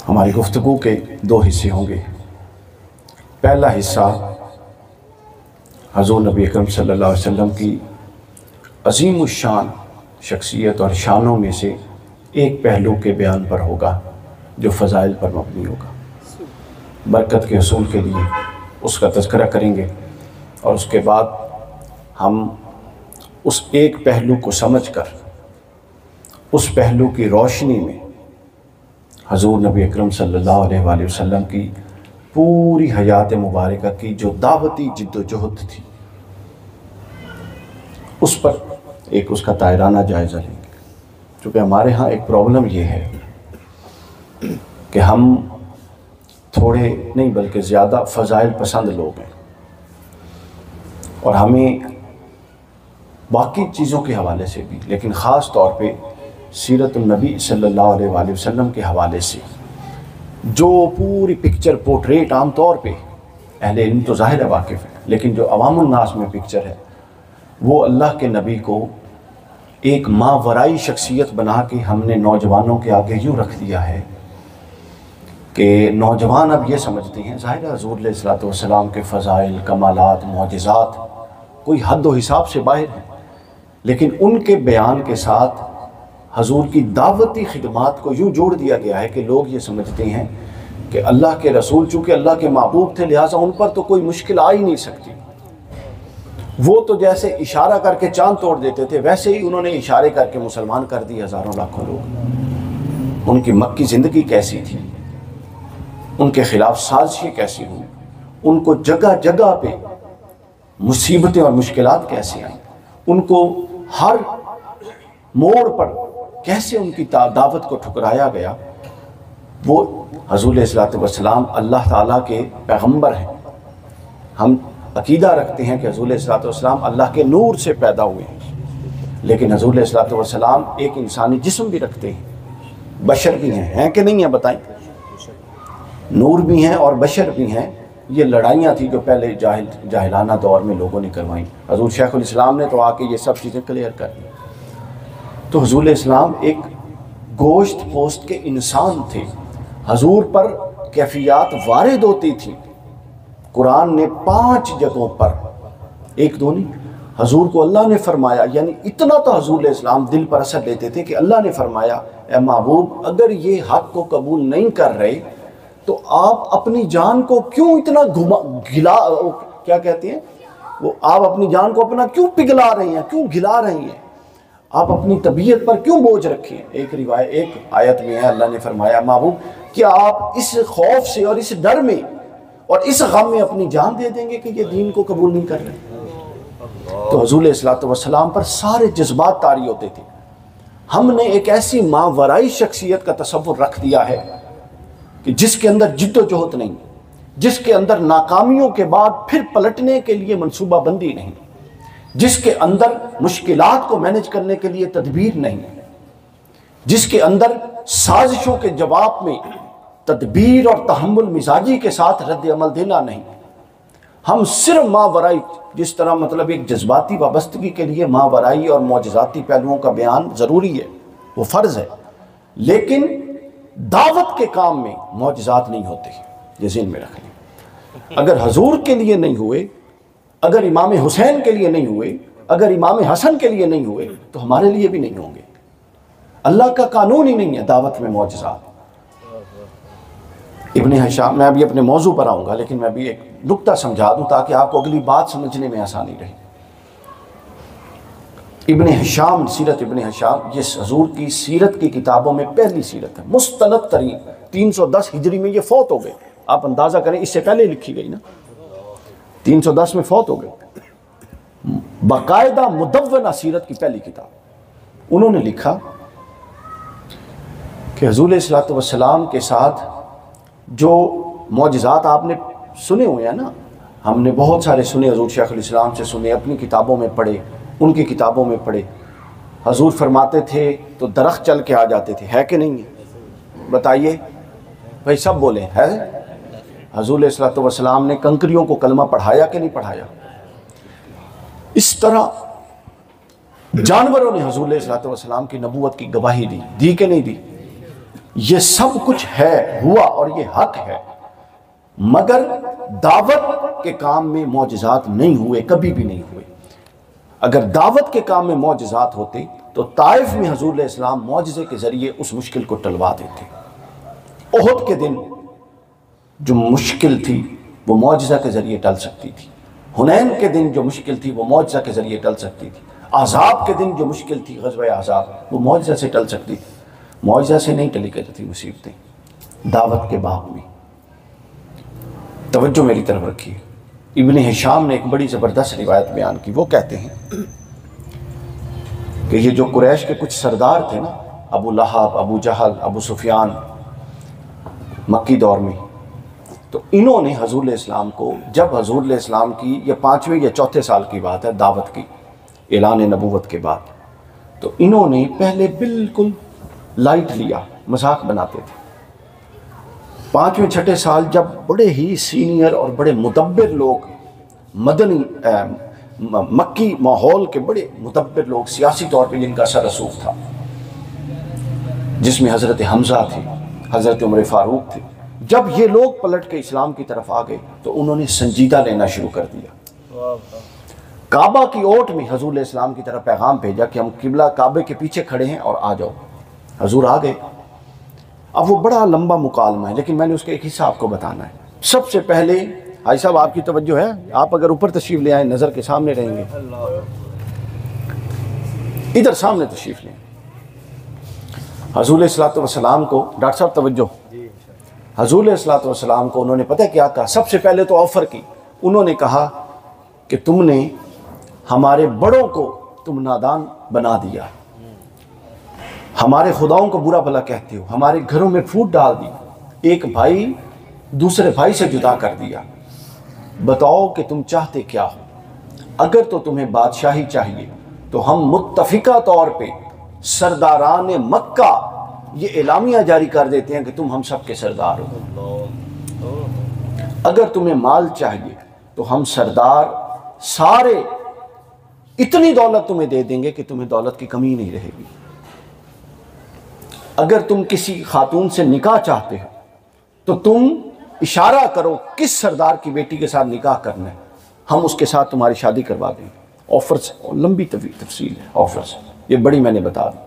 हमारी गुफ्तगू के दो हिस्से होंगे। पहला हिस्सा हज़ूर नबी अकरम सल्लल्लाहु अलैहि वसल्लम की अज़ीम शान शख्सियत और शानों में से एक पहलू के बयान पर होगा जो फ़ज़ाइल पर मबनी होगा। बरकत के हसूल के लिए उसका तज़किरा करेंगे और उसके बाद हम उस एक पहलू को समझकर उस पहलू की रोशनी में हज़ूर नबी अकरम सल्लल्लाहु अलैहि वसल्लम की पूरी हयात मुबारका की जो दावती जिद्दोजहद थी उस पर एक उसका तायराना जायज़ा लेंगे। क्योंकि हमारे यहाँ एक प्रॉब्लम ये है कि हम थोड़े नहीं बल्कि ज़्यादा फ़ज़ाइल पसंद लोग हैं और हमें बाकी चीज़ों के हवाले से भी, लेकिन ख़ास तौर पे सीरत नबी सल्लल्लाहु अलैहि वसल्लम के हवाले से जो पूरी पिक्चर पोर्ट्रेट आम तौर पे अहले इल्म तो ज़ाहिर है वाकिफ़ है, लेकिन जो अवामुन नास में पिक्चर है वो अल्लाह के नबी को एक मावराई शख्सियत बना के हमने नौजवानों के आगे यूँ रख दिया है कि नौजवान अब ये समझते हैं, ज़ाहिर है हज़ूर अलैहिस्सलातु वस्सलाम के फ़ज़ाइल, कमालात, मोअज़िज़ात कोई हद व हिसाब से बाहर हैं, लेकिन उनके बयान के साथ हजूर की दावती खिदमात को यूँ जोड़ दिया गया है कि लोग ये समझते हैं कि अल्लाह के रसूल चूँकि अल्लाह के महबूब थे लिहाजा उन पर तो कोई मुश्किल आ ही नहीं सकती। वो तो जैसे इशारा करके चांद तोड़ देते थे वैसे ही उन्होंने इशारे करके मुसलमान कर दिए हज़ारों लाखों लोग। उनकी मक्की ज़िंदगी कैसी थी, उनके ख़िलाफ़ साजिशें कैसी हुई, उनको जगह जगह पे मुसीबतें और मुश्किलात कैसे आई, उनको हर मोड़ पर कैसे उनकी दावत को ठुकराया गया। वो हज़ूर अलैहिस्सलातु वस्सलाम अल्लाह ताला के पैगंबर हैं। हम अकीदा रखते हैं कि हज़ूर अलैहिस्सलातु वस्सलाम अल्लाह के नूर से पैदा हुए हैं, लेकिन हज़ूर अलैहिस्सलातु वस्सलाम एक इंसानी जिस्म भी रखते हैं, बशर भी हैं कि नहीं है बताएं? नूर भी हैं और बशर भी हैं। ये लड़ाइयाँ थी जो पहले जाहिलाना दौर में लोगों ने करवाई। हज़ूर शेखुल इस्लाम ने तो आके ये सब चीज़ें क्लियर कर दी। तो हज़ूर इस्लाम एक गोश्त पोस्ट के इंसान थे। हजूर पर कैफियत वारिद होती थी। कुरान ने 5 जगहों पर, एक दो नहीं, हजूर को अल्लाह ने फरमाया, यानी इतना तो हजूर इस्लाम दिल पर असर लेते थे कि अल्लाह ने फरमाया, ए महबूब अगर ये हक़ को कबूल नहीं कर रहे तो आप अपनी जान को क्यों इतना क्या कहते हैं वो, आप अपनी जान को अपना क्यों पिघला रही हैं, क्यों गिला रही हैं, आप अपनी तबीयत पर क्यों बोझ रखी हैं। एक आयत में है अल्लाह ने फरमाया, महबूब क्या आप इस खौफ से और इस डर में और इस गम में अपनी जान दे देंगे कि ये दीन को कबूल नहीं कर रहे। तो हज़ूर अलैहिस्सलातु वस्सलाम पर सारे जज्बात तारी होते थे। हमने एक ऐसी मावराई शख्सियत का तसव्वुर रख दिया है कि जिसके अंदर जिद्दोजहद नहीं, जिसके अंदर नाकामियों के बाद फिर पलटने के लिए मनसूबाबंदी नहीं, जिसके अंदर मुश्किलात को मैनेज करने के लिए तदबीर नहीं, जिसके अंदर साजिशों के जवाब में तदबीर और तहम्मुल मिजाजी के साथ रद्द अमल देना नहीं। हम सिर्फ मावराई, जिस तरह मतलब एक जज्बाती वाबस्तगी के लिए मावराई और मौजज़ाती पहलुओं का बयान ज़रूरी है, वो फ़र्ज़ है, लेकिन दावत के काम में मौजज़ात नहीं होते, ये ज़हन में रख लें। अगर हजूर के लिए नहीं हुए, अगर इमाम हुसैन के लिए नहीं हुए, अगर इमाम हसन के लिए नहीं हुए तो हमारे लिए भी नहीं होंगे। अल्लाह का कानून ही नहीं है दावत में मौजज़ात। इब्ने हिशाम, मैं अभी अपने मौजू पर आऊँगा, लेकिन मैं भी एक नुक्ता समझा दूँ ताकि आपको अगली बात समझने में आसानी रहे। इब्ने हिशाम, सीरत इब्ने हिशाम, ये हजूर की सीरत की किताबों में पहली सीरत है, मुस्तनद तरीन। 310 हिजरी में ये फौत हो गए। आप अंदाज़ा करें, इससे पहले लिखी गई ना, 310 में फौत हो गए। बाकायदा मुदव्वना सीरत की पहली किताब। उन्होंने लिखा कि हज़ूर अलैहिस्सलातु वस्सलाम के साथ जो मौजज़ात आपने सुने हुए हैं ना, हमने बहुत सारे सुने, हज़ूर शेखुल इस्लाम से सुने, अपनी किताबों में पढ़े, उनकी किताबों में पढ़े। हज़ूर फरमाते थे तो दरख्त चल के आ जाते थे, है कि नहीं है? बताइए भाई, सब बोले है। हज़ूर अलैहिस्सलातु वस्सलाम ने कंकरियों को कलमा पढ़ाया कि नहीं पढ़ाया? इस तरह जानवरों ने हज़ूर अलैहिस्सलातु वस्सलाम की नबूवत की गवाही दी कि नहीं दी? ये सब कुछ है, हुआ और ये हक है, मगर दावत के काम में मौजज़ात नहीं हुए, कभी भी नहीं हुए। अगर दावत के काम में मौजज़ात होते तो ताइफ में हुज़ूर इस्लाम मौजज़े के ज़रिए उस मुश्किल को टलवा देते। ओहद के दिन जो मुश्किल थी वो मौजज़ा के ज़रिए टल सकती थी। हुनैन के दिन जो मुश्किल थी वो मौजज़ा के ज़रिए टल सकती थी। आज़ाब के दिन जो मुश्किल थी, ग़ज़वे आज़ाब, वो मौजज़ा से टल सकती थी। मौजज़ा से नहीं टली करती मुसीबतें दावत के बाब में। तवज्जो मेरी तरफ रखिए। इब्न हिशाम ने एक बड़ी ज़बरदस्त रिवायत बयान की। वो कहते हैं कि ये जो कुरैश के कुछ सरदार थे ना, अबू लहब, अबू जहल, अबू सुफियान, मक्की दौर में, तो इन्होंने हज़ूर इस्लाम को, जब हज़ूर इस्लाम की ये 5वें या चौथे साल की बात है दावत की, ऐलान नबूवत के बाद, तो इन्होंने पहले बिल्कुल लाइट लिया, मजाक बनाते थे। 5वें छठे साल जब बड़े ही सीनियर और बड़े मुदब्बिर लोग, मदनी मक्की माहौल के बड़े मुदब्बिर लोग, सियासी तौर पे जिनका असर रसूख था, जिसमें हज़रत हमज़ा थे, हज़रत उमर फ़ारूक थे, जब ये लोग पलट के इस्लाम की तरफ आ गए तो उन्होंने संजीदा लेना शुरू कर दिया। काबा की ओट में हज़ूर इस्लाम की तरफ पैगाम भेजा कि हम किबला काबे के पीछे खड़े हैं और आ जाओ। हज़ूर आ गए। अब वो बड़ा लंबा मुकालमा है, लेकिन मैंने उसका एक हिस्सा आपको बताना है। सबसे पहले भाई साहब आपकी तवज्जो है, आप अगर ऊपर तशरीफ़ ले आए, नज़र के सामने रहेंगे, इधर सामने तशरीफ़ लें। हज़ूर अलैहिस्सलातु वस्सलाम को, डॉक्टर साहब तवज्जो, हज़ूर अलैहिस्सलातु वस्सलाम को उन्होंने पता क्या कहा? सबसे पहले तो ऑफ़र की। उन्होंने कहा कि तुमने हमारे बड़ों को तुम नादान बना दिया, हमारे खुदाओं को बुरा भला कहते हो, हमारे घरों में फूट डाल दी, एक भाई दूसरे भाई से जुदा कर दिया। बताओ कि तुम चाहते क्या हो? अगर तो तुम्हें बादशाही चाहिए तो हम मुत्तफ़िका तौर पे सरदारान मक्का ये एलामिया जारी कर देते हैं कि तुम हम सब के सरदार हो। अगर तुम्हें माल चाहिए तो हम सरदार सारे इतनी दौलत तुम्हें दे देंगे कि तुम्हें दौलत की कमी नहीं रहेगी। अगर तुम किसी खातून से निकाह चाहते हो तो तुम इशारा करो किस सरदार की बेटी के साथ निकाह करना है, हम उसके साथ तुम्हारी शादी करवा देंगे। ऑफर से, लंबी तफसील है ऑफर से, ये बड़ी मैंने बता दी।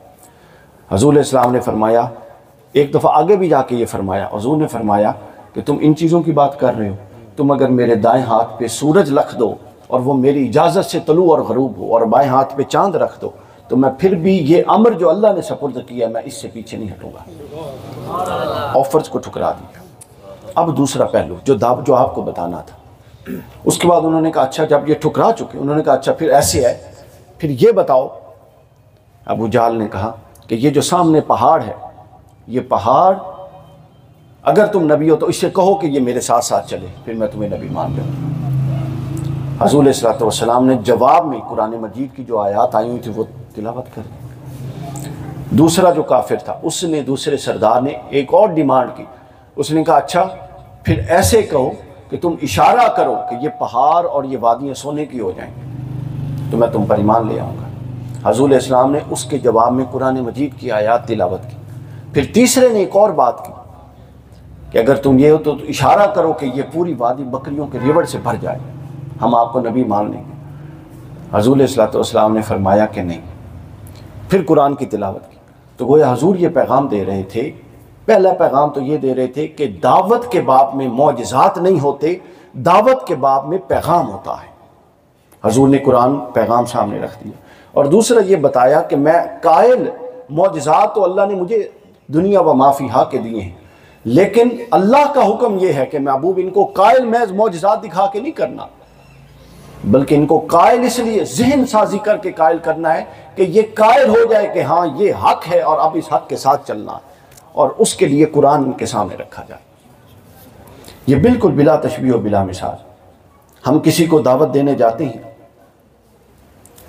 हज़ूर इस्लाम ने फरमाया, एक दफ़ा आगे भी जाके ये फरमाया, हज़ूर ने फरमाया कि तुम इन चीज़ों की बात कर रहे हो, तुम अगर मेरे दाएं हाथ पे सूरज रख दो और वो मेरी इजाज़त से तलू और गरूब हो, और बाएं हाथ पे चांद रख दो, तो मैं फिर भी ये अमर जो अल्लाह ने सपुर्द किया, मैं इससे पीछे नहीं हटूँगा। ऑफर्स को ठुकरा दिया। अब दूसरा पहलू जो आपको बताना था। उसके बाद उन्होंने कहा अच्छा, जब ये ठुकरा चुके, उन्होंने कहा अच्छा फिर ऐसे है, फिर ये बताओ। अबू जहल ने कहा कि ये जो सामने पहाड़ है, ये पहाड़ अगर तुम नबी हो तो इससे कहो कि ये मेरे साथ साथ चले, फिर मैं तुम्हें नबी मान लूँगा। हज़ूर अलैहिस्सलातु वस्सलाम ने जवाब में कुरान मजीद की जो आयत आई हुई थी वो तिलावत कर दी। दूसरा जो काफिर था, उसने, दूसरे सरदार ने एक और डिमांड की। उसने कहा अच्छा फिर ऐसे कहो कि तुम इशारा करो कि ये पहाड़ और ये वादियाँ सोने की हो जाएंगी तो मैं तुम पर ईमान ले आऊँगा। हज़ूर इस्लाम ने उसके जवाब में कुरान मजीद की आयत तिलावत की। फिर तीसरे ने एक और बात की कि अगर तुम ये हो तो इशारा करो कि ये पूरी वादी बकरियों के रिवड़ से भर जाए, हम आपको नबी मान लेंगे। हज़ूर अलैहिस्सलाम ने फरमाया कि नहीं। फिर कुरान की तिलावत की। तो गोया हज़ूर ये पैगाम दे रहे थे, पहला पैगाम तो ये दे रहे थे कि दावत के बाब में मौजज़ात नहीं होते, दावत के बाब में पैगाम होता है। हज़ूर ने कुरान पैगाम सामने रख दिया। और दूसरा ये बताया कि मैं कायल, मौजज़ात तो अल्लाह ने मुझे दुनिया व माफ़िहा के दिए हैं, लेकिन अल्लाह का हुक्म यह है कि महबूब इनको कायल महज मौजज़ात दिखा के नहीं करना, बल्कि इनको कायल इसलिए जहन साजी करके कायल करना है कि ये कायल हो जाए कि हाँ ये हक है और अब इस हक के साथ चलना है, और उसके लिए कुरान इनके सामने रखा जाए। ये बिल्कुल बिला तशबीह और बिला मिसाल। हम किसी को दावत देने जाते हैं,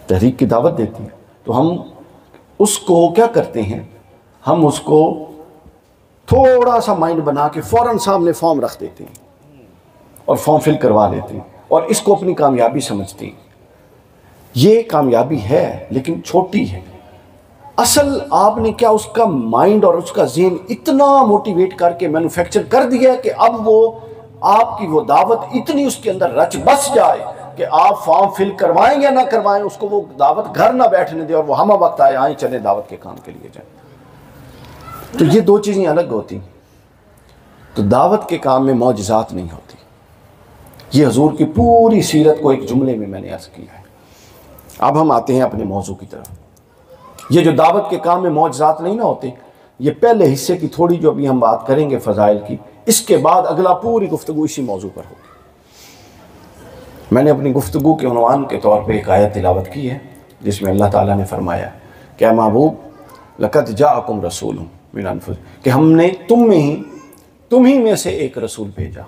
तहरीक की दावत देते हैं, तो हम उसको क्या करते हैं, हम उसको थोड़ा सा माइंड बना के फ़ौरन सामने फॉर्म रख देते हैं और फॉर्म फिल करवा लेते हैं और इसको अपनी कामयाबी समझते हैं। ये कामयाबी है लेकिन छोटी है। असल आपने क्या उसका माइंड और उसका ज़हन इतना मोटिवेट करके मैन्युफैक्चर कर दिया कि अब वो आपकी वो दावत इतनी उसके अंदर रच बस जाए कि आप फॉर्म फिल करवाएं या ना करवाएं, उसको वो दावत घर ना बैठने दे और वो हम वक्त आए चले दावत के काम के लिए जाए। तो ये दो चीज़ें अलग होती। तो दावत के काम में मौजज़ात नहीं होती। ये हुजूर की पूरी सीरत को एक जुमले में मैंने अर्ज़ किया है। अब हम आते हैं अपने मौजू की तरफ। ये जो दावत के काम में मौजज़ात नहीं ना होते, ये पहले हिस्से की थोड़ी जो अभी हम बात करेंगे फ़ज़ाइल की, इसके बाद अगला पूरी गुफ्तगू इसी मौजू पर होगी। मैंने अपनी गुफ्तगू के उन्वान के तौर पर एक आयत तिलावत की है जिसमें अल्लाह ताला ने फरमाया, क्या महबूब लक़द जाअकुम रसूलुम मिन अनफुसिकुम, कि हमने तुम ही में से एक रसूल भेजा।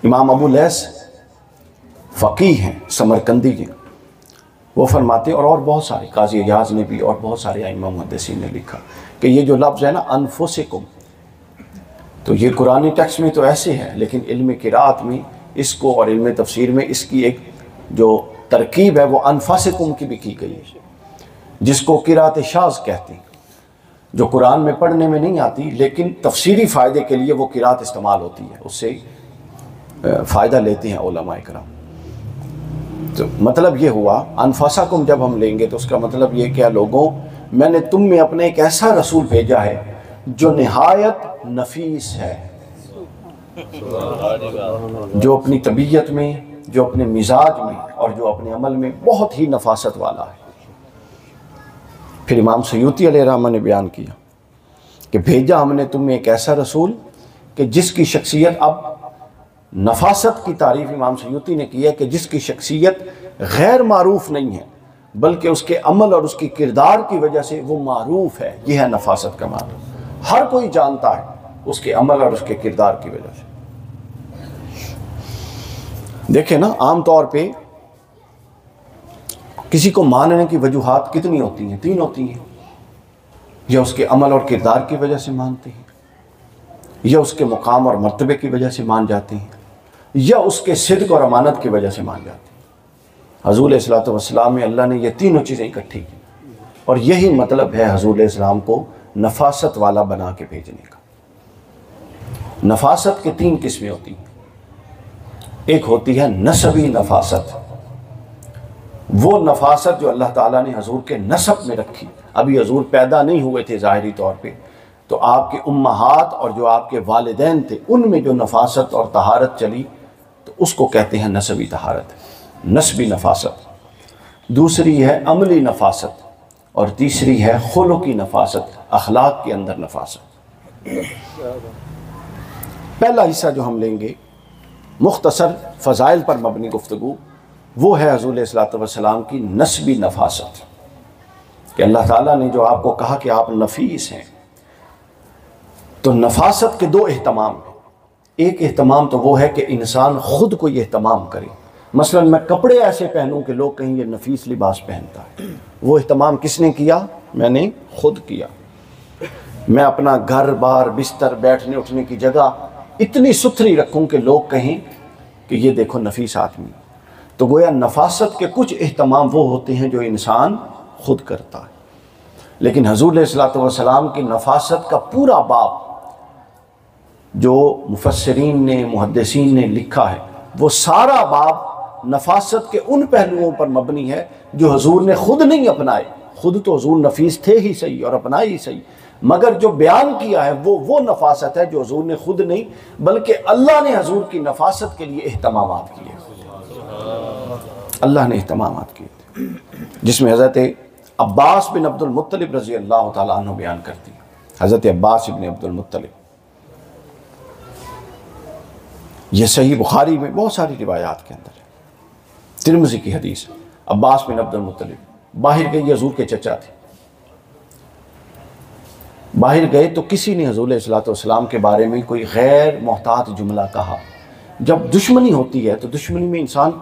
इमाम अबू लैस फ़क़ीह हैं, समरकंदी के, वो फरमाते हैं, और बहुत सारे काज़ी इयाज़ ने भी और बहुत सारे इमाम मुहद्दिसीन ने लिखा कि ये जो लफ्ज़ है ना अनफुसिकुम, तो ये कुरानी टेक्स्ट में तो ऐसे है, लेकिन इल्म क़िराअत में इसको और इल्म तफसीर में इसकी एक जो तरकीब है वो अनफुसिकुम की भी की गई है, जिसको क़िराअत शाज़ कहते हैं, जो कुरान में पढ़ने में नहीं आती लेकिन तफसीरी फ़ायदे के लिए वो क़िराअत इस्तेमाल होती है, उससे फ़ायदा लेते हैं उलमा इकराम। तो मतलब ये हुआ अनफुसकुम जब हम लेंगे तो उसका मतलब ये क्या, लोगों मैंने तुम में अपने एक ऐसा रसूल भेजा है जो निहायत नफीस है, जो अपनी तबीयत में, जो अपने मिजाज में और जो अपने अमल में बहुत ही नफासत वाला है। फिर इमाम सयूती अलैहिर्रहमत ने बयान किया कि भेजा हमने तुम में एक ऐसा रसूल कि जिसकी शख्सियत, अब नफासत की तारीफ़ इमाम सयूती ने की है कि जिसकी शख्सियत गैर मारूफ नहीं है बल्कि उसके अमल और उसकी किरदार की वजह से वो मारूफ है। यह है नफासत का माना, हर कोई जानता है उसके अमल और उसके किरदार की वजह से। देखें ना, आम तौर पे किसी को मानने की वजूहात कितनी होती हैं? 3 होती हैं। या उसके अमल और किरदार की वजह से मानते हैं, या उसके मुकाम और मर्तबे की वजह से मान जाते हैं, या उसके सिद्क़ और अमानत की वजह से मान जाते हैं। हज़ूर अलैहिस्सलातु वस्सलाम में अल्लाह ने ये तीनों चीज़ें इकट्ठी की, और यही मतलब है हज़ूर अलैहिस्सलाम को नफासत वाला बना के भेजने का। नफासत की 3 किस्में होती हैं। एक होती है नसबी नफासत, वो नफासत जो अल्लाह ताला ने हज़ूर के नसब में रखी। अभी हज़ूर पैदा नहीं हुए थे ज़ाहिरी तौर पे, तो आपके उम्महात और जो आपके वालिदैन थे उनमें जो नफासत और तहारत चली, तो उसको कहते हैं नसबी तहारत, नसबी नफासत। दूसरी है अमली नफासत, और तीसरी है खुलुकी नफासत, अखलाक के अंदर नफासत। पहला हिस्सा जो हम लेंगे मुख्तसर फ़ज़ाइल पर मबनी गुफ्तगू, वो है हज़ूर अलैहिस्सलातु वस्सलाम की नस्बी नफासत, कि अल्लाह ताला ने जो आपको कहा कि आप नफीस हैं। तो नफासत के 2 एहतमाम हैं। एक एहतमाम तो वो है कि इंसान ख़ुद को ये एहतमाम करे, मसलन मैं कपड़े ऐसे पहनूं कि लोग कहीं ये नफीस लिबास पहनता है। वो एहतमाम किसने किया? मैंने खुद किया। मैं अपना घर बार बिस्तर बैठने उठने की जगह इतनी सुथरी रखूं कि लोग कहें कि ये देखो नफीस आदमी। तो गोया नफासत के कुछ एहतमाम वो होते हैं जो इंसान खुद करता है। लेकिन हज़ूर अलैहिस्सलातु वस्सलाम की नफासत का पूरा बाब जो मुफस्सिरीन ने, मुहद्दिसीन ने लिखा है, वो सारा बाब नफासत के उन पहलुओं पर मबनी है जो हज़ूर ने खुद नहीं अपनाए। खुद तो हज़ूर नफीस थे ही सही और अपनाए ही सही, मगर जो बयान किया है वो नफासत है जो हज़ूर ने खुद नहीं बल्कि अल्लाह ने हज़ूर की नफासत के लिए एहतमामात किए। अल्लाह ने एहतमामात किए थे, जिसमें हज़रत अब्बास बिन अब्दुल मुत्तलिब रज़ी अल्लाह ताला अन्हु बयान करती है। हज़रत अब्बास इब्न अब्दुल मुत्तलिब, ये सही बुखारी में बहुत सारी रिवायात के अंदर है, तिरमिज़ी की हदीस। अब्बास बिन अब्दुल मुत्तलिब बाहर गए, हज़ूर के चचा थे। बाहर गए तो किसी ने हज़ूर अलैहिस्सलातु वस्सलाम के बारे में कोई गैर मोहतात जुमला कहा। जब दुश्मनी होती है तो दुश्मनी में इंसान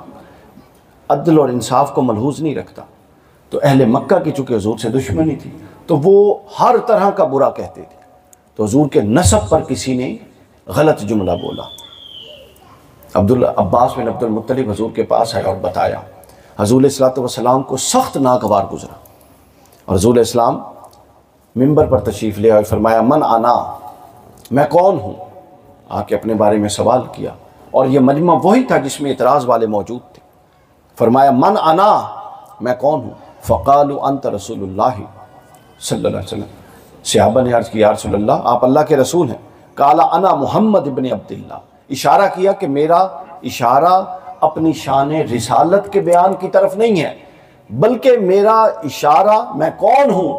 अदल और इंसाफ को मलहूज़ नहीं रखता। तो अहले मक्का की चूँकि हज़ूर से दुश्मनी थी तो वो हर तरह का बुरा कहते थे। तो हज़ूर के नसब पर किसी ने गलत जुमला बोला। अब्बास बिन अब्दुल मुत्तलिब हज़ूर के पास आया और बताया। हज़ूर अलैहिस्सलातु वस्सलाम को सख्त नागवार गुजरा और रसूल इस्लाम मिंबर पर तशरीफ़ ले आए, फरमाया मन आना, मैं कौन हूँ। आके अपने बारे में सवाल किया, और ये मजमा वही था जिसमें इतराज़ वाले मौजूद थे। फरमाया मन आना, मैं कौन हूँ। फ़क़ालू अंत रसूलुल्लाह सल्लल्लाहु अलैहि वसल्लम। सहाबा ने अर्ज़ किया, या रसूलल्लाह, आप अल्लाह के रसूल हैं। काला अना मोहम्मद इब्न अब्दुल्लाह। इशारा किया कि मेरा इशारा अपनी शान रिसालत के बयान की तरफ नहीं है, बल्कि मेरा इशारा मैं कौन हूँ,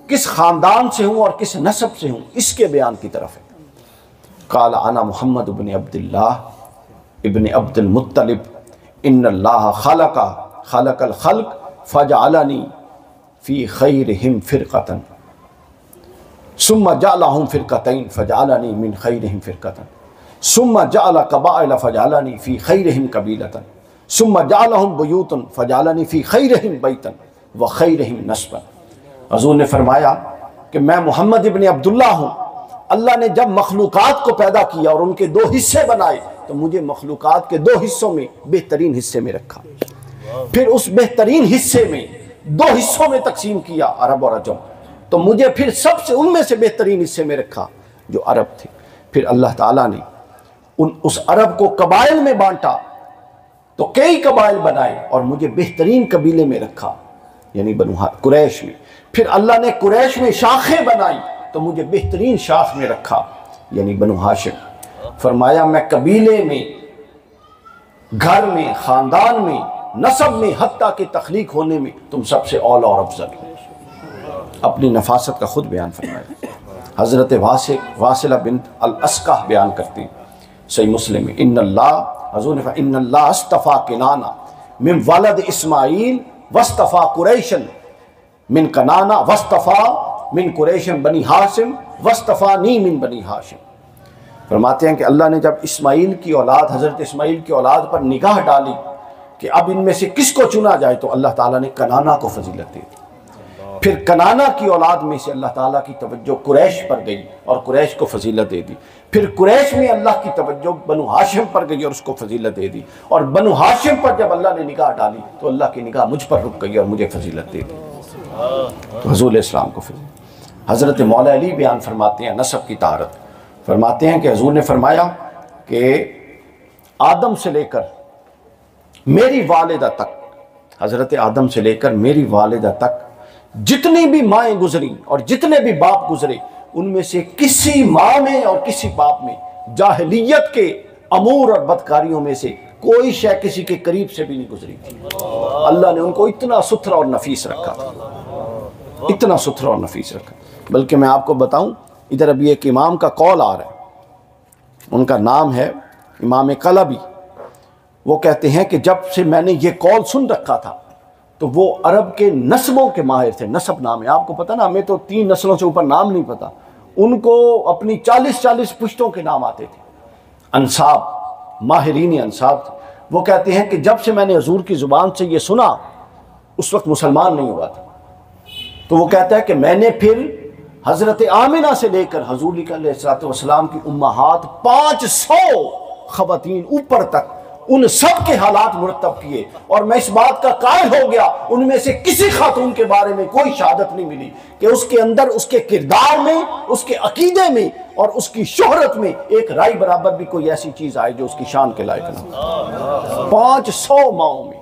किस ख़ानदान से हूँ और किस नस्ब से हूँ, इसके बयान की तरफ है। काला अना मोहम्मद इब्न अब्दुल्लाह इब्न अब्दुल मुत्तलिब इन्नल्लाह खलकल खल्क फजअलनी फ़ी खैरिहिम फ़िरक़तन सुम्मा जअलहुम फ़िरक़तैन फजअलनी मिन खैरिहिम फ़िरक़तन सुम्मा जअल क़बाइल फजअलनी फ़ी खैरिहिम क़बीलतन सुम्मा जअलहुम बुयूतन फजअलनी फ़ी खैरिहिम बैतन व खैरिहिम नस्बन। हुज़ूर ने फरमाया कि मैं मोहम्मद इब्न अब्दुल्लाह हूँ। अल्लाह ने जब मखलूक़ात को पैदा किया और उनके दो हिस्से बनाए, तो मुझे मखलूक़ात के दो हिस्सों में बेहतरीन हिस्से में रखा। फिर उस बेहतरीन हिस्से में दो हिस्सों में तकसीम किया, अरब और अजम, तो मुझे फिर सबसे उनमें से बेहतरीन हिस्से में रखा जो अरब थे। फिर अल्लाह ताला ने उस अरब को कबाइल में बांटा, तो कई कबाइल बनाए और मुझे बेहतरीन कबीले में रखा, यानी बनु कुरैश में। फिर अल्लाह ने कुरैश में शाखें बनाई, तो मुझे बेहतरीन शाख में रखा, यानी बनु हाशिम। फरमाया मैं कबीले में, घर में, ख़ानदान में, नसब में, हत्ता के तख्लीक होने में तुम सबसे औला और अफजल हो। अपनी नफासत का खुद बयान फरमाया। हज़रत वासिला बिन्त अल-अस्क़ा बयान करती हैं, सही मुस्लिम में, इन्नल्लाह हज़ूर ने इन्नल्लाह अस्तफ़ा किनाना मिन वलद इस्माईल वस्तफ़ा कुरैशन मिन कनाना वस्तफ़ा मिन कुरैशन बनी हाशिम वस्तफ़ा नी मिन बनी हाशिम। फरमाते हैं कि अल्लाह ने जब इस्माईल की औलाद, हज़रत इस्माईल की औलाद पर निगाह डाली कि अब इनमें से किसको चुना जाए, तो अल्लाह ताला ने कनाना को फजीलत दे दी। फिर कनाना की औलाद में से अल्लाह ताला की तवज्जो कुरैश पर गई और कुरैश को फजीलत दे दी। फिर कुरैश में अल्लाह की तवज्जो बनु हाशिम पर गई और उसको फजीलत दे दी। और बनु हाशिम पर जब अल्लाह ने निगाह डाली, तो अल्लाह की निगाह मुझ पर रुक गई और मुझे फजीलत दे दी। तो हुज़ूर इस्लाम को फिर हज़रत मौला अली बयान फरमाते हैं नसब की तारत। फरमाते हैं कि हुज़ूर ने फरमाया कि आदम से लेकर मेरी वालिदा तक, हज़रत आदम से लेकर मेरी वालिदा तक जितनी भी माएँ गुजरी और जितने भी बाप गुजरे, उनमें से किसी माँ में और किसी बाप में जाहिलियत के अमूर और बदकारियों में से कोई शय किसी के करीब से भी नहीं गुजरी थी। अल्लाह ने उनको इतना सुथरा और नफीस रखा था, इतना सुथरा और नफीस रखा। बल्कि मैं आपको बताऊं, इधर अभी एक इमाम का कौल आ रहा है, उनका नाम है इमाम कलबी। वो कहते हैं कि जब से मैंने ये कौल सुन रखा था, तो वो अरब के नस्बों के माहिर थे। नस्ब नाम है, आपको पता ना, हमें तो 3 नस्लों से ऊपर नाम नहीं पता, उनको अपनी 40-40 पुश्तों के नाम आते थे। अंसाब, माहिरीन अंसाब थे। वो कहते हैं कि जब से मैंने हुज़ूर की ज़ुबान से ये सुना, उस वक्त मुसलमान नहीं हुआ था। तो वो कहता है कि मैंने फिर हज़रत आमिना से लेकर हुज़ूर अलैहिस्सलाम की उम्महात 500 ख़वातीन ऊपर तक, उन सब के हालात मुरतब किए, और मैं इस बात का कायल हो गया, उनमें से किसी खातून के बारे में कोई शहादत नहीं मिली कि उसके अंदर, उसके किरदार में, उसके अकीदे में और उसकी शोहरत में एक राई बराबर भी कोई ऐसी चीज़ आए जो उसकी शान के लायक ना। 500 माओं में।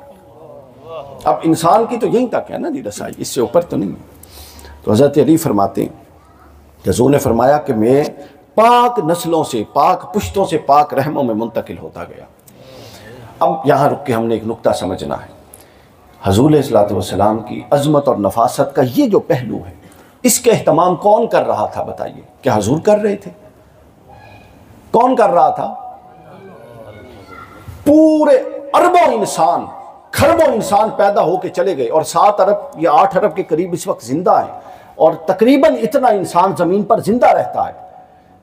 अब इंसान की तो यहीं तक है ना जी रसाई, इससे ऊपर तो नहीं। तो हज़रत अली फरमाते हैं, हुज़ूर ने फरमाया कि मैं पाक नस्लों से, पाक पुश्तों से पाक रहमों में मुंतकिल होता गया। अब यहाँ रुक के हमने एक नुक्ता समझना है। हुज़ूर अलैहिस्सलाम की अज़मत और नफासत का ये जो पहलू है, इसका एहतमाम कौन कर रहा था बताइए? क्या हुज़ूर कर रहे थे? कौन कर रहा था? पूरे अरबों इंसान, खरबों इंसान पैदा होके चले गए, और 7 अरब या 8 अरब के करीब इस वक्त जिंदा है, और तकरीबन इतना इंसान ज़मीन पर जिंदा रहता है।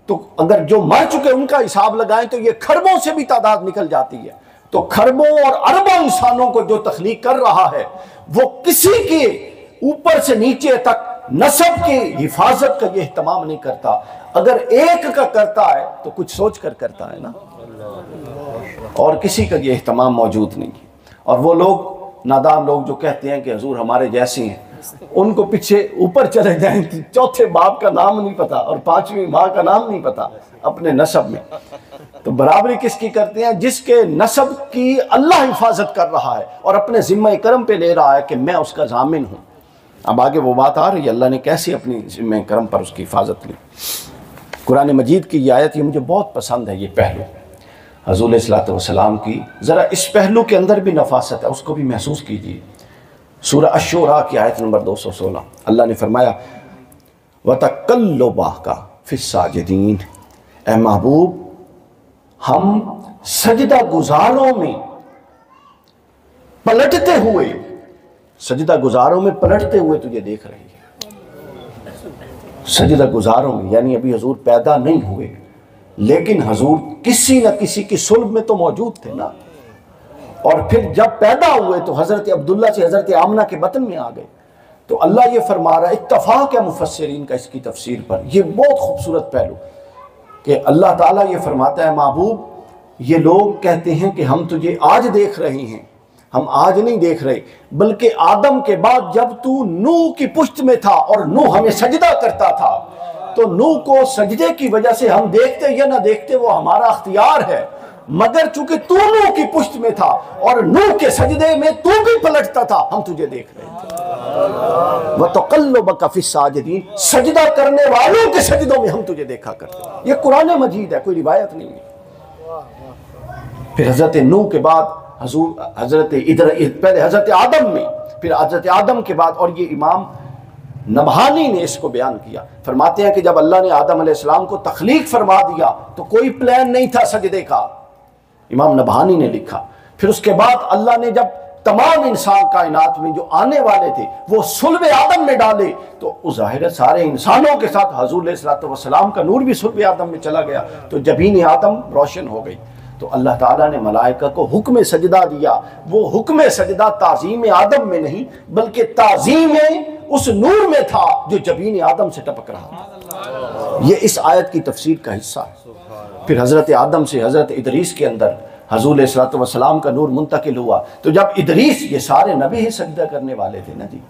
तो अगर जो मर चुके उनका हिसाब लगाएं तो ये खरबों से भी तादाद निकल जाती है। तो खरबों और अरबों इंसानों को जो तख्लीक कर रहा है, वो किसी के ऊपर से नीचे तक नस्ब की हिफाजत का ये एहतमाम नहीं करता। अगर एक का करता है तो कुछ सोच कर करता है ना, और किसी का ये एहतमाम मौजूद नहीं है। और वो लोग, नादान लोग जो कहते हैं कि हुजूर हमारे जैसे हैं, उनको पीछे ऊपर चले जाएं, चौथे बाप का नाम नहीं पता और पांचवी माँ का नाम नहीं पता अपने नसब में। तो बराबरी किसकी करते हैं? जिसके नसब की अल्लाह हिफाजत कर रहा है और अपने जिम्मे करम पे ले रहा है कि मैं उसका जामिन हूँ। अब आगे वो बात आ रही है, अल्लाह ने कैसे अपनी जिम्मे करम पर उसकी हिफाजत ली। कुरान मजीद की ये आयत, ये मुझे बहुत पसंद है, ये पहलू हज़ूर अलैहिस्सलातु वस्सलाम की। ज़रा इस पहलू के अंदर भी नफासत है, उसको भी महसूस कीजिए। सूरह अश-शुरा की आयत नंबर 216, अल्लाह ने फरमाया वतक़ल्लुबका फ़िस्साजिदीन, ए महबूब हम सजदा गुजारों में पलटते हुए, सजदा गुजारों में पलटते हुए तुझे देख रही है। सजदा गुजारों में यानी अभी हजूर पैदा नहीं हुए, लेकिन हजूर किसी न किसी की सुल्ब में तो मौजूद थे ना। और फिर जब पैदा हुए तो हज़रत अब्दुल्ला से हज़रत आमना के बतन में आ गए। तो अल्लाह ये फरमा रहा है, इत्तफाक है मुफस्सिरीन का इसकी तफसीर पर, ये बहुत खूबसूरत पहलू कि अल्लाह ताला ये फरमाता है, महबूब ये लोग कहते हैं कि हम तुझे आज देख रहे हैं, हम आज नहीं देख रहे, बल्कि आदम के बाद जब तू नूह की पुश्त में था और नूह हमें सजदा करता था, तो नूह को सजदे की वजह से हम देखते या ना देखते वो हमारा अख्तियार है, मगर चूंकि तू नूह की पुश्त में था और नूह के सजदे में तू भी पलटता था, हम तुझे देख रहे थे। वतक़ल्लुबका फ़िस्साजिदीन, सजदा करने वालों के सजदों में हम तुझे देखा करते। ये कुरान मजीद है, कोई रिवायत नहीं है। फिर हजरत नूह के बाद हजूर हजरत पहले हजरत आदम में, फिर हजरत आदम के बाद, और ये इमाम नबहानी ने इसको बयान किया, फरमाते हैं कि जब अल्लाह ने आदम अलैहिस्सलाम को तख्लीक फरमा दिया तो कोई प्लान नहीं था सजदे का, इमाम नबहानी ने लिखा। फिर उसके बाद अल्लाह ने जब तमाम इंसान कायनात में जो आने वाले थे वो सुल्ब आदम में डाले, तो उस ज़ाहिर है सारे इंसानों के साथ हजूर अलैहिस्सलातु वस्सलाम का नूर भी सुल्ब आदम में चला गया, तो जबीन आदम रोशन हो गई। तो अल्लाह ताला ने मलाइका को हुक्म सजदा दिया। वो हुक्म सजदा ताज़ीम आदम में नहीं, बल्कि ताज़ीम उस नूर में था जो जबीन आदम से टपक रहा था। ये इस आयत की तफसीर का हिस्सा है। फिर हज़रत आदम से हज़रत इदरीस के अंदर हजूर अलैहिस्सलातु वस्सलाम का नूर मुंतकिल हुआ। तो जब इदरीस, ये सारे नबी ही सजदा करने वाले थे ना जी,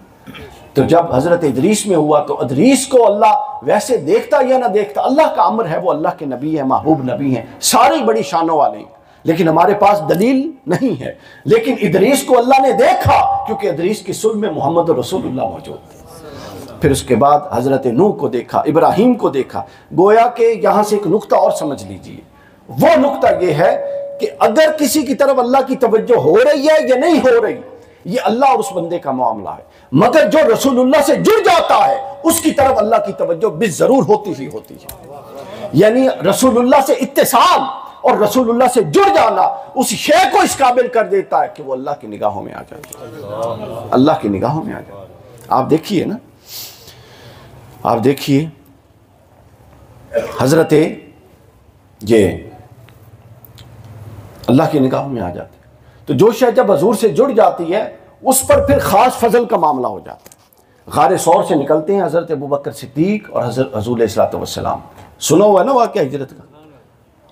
तो जब हज़रत इदरीस में हुआ तो इदरीस को अल्लाह वैसे देखता या ना देखता, अल्लाह का अम्र है, वो अल्लाह के नबी है, महबूब नबी हैं, सारी बड़ी शानों वाले, लेकिन हमारे पास दलील नहीं है। लेकिन इदरीस को अल्लाह ने देखा क्योंकि इदरीस की सुल्ब में मोहम्मद रसूलुल्लाह मौजूद थे। फिर उसके बाद हज़रत नूह को देखा, इब्राहीम को देखा। गोया के यहाँ से एक नुक्ता और समझ लीजिए, वो नुक्ता ये है कि अगर किसी की तरफ अल्लाह की तवज्जो हो रही है या नहीं हो रही, ये अल्लाह और उस बंदे का मामला है, मगर जो रसूलुल्लाह से जुड़ जाता है उसकी तरफ अल्लाह की तवज्जो भी जरूर होती ही होती है। यानी रसूलुल्लाह से इत्तिसाल और रसूलुल्लाह से जुड़ जाना उस शय को इस काबिल कर देता है कि वो अल्लाह की निगाहों में आ जाता है, अल्लाह की निगाहों में आ जाता है। आप देखिए ना, आप देखिए हजरत ये अल्लाह की निगाहों में आ जाते हैं। तो जो शय जब हजूर से जुड़ जाती है उस पर फिर खास फजल का मामला हो जाता है। गारे सौर से निकलते हैं हजरत अबू बकर सिद्दीक और हजरत हजूर अलैहिस्सलातु वस्सलाम, सुना हुआ ना वाक़या हिजरत का,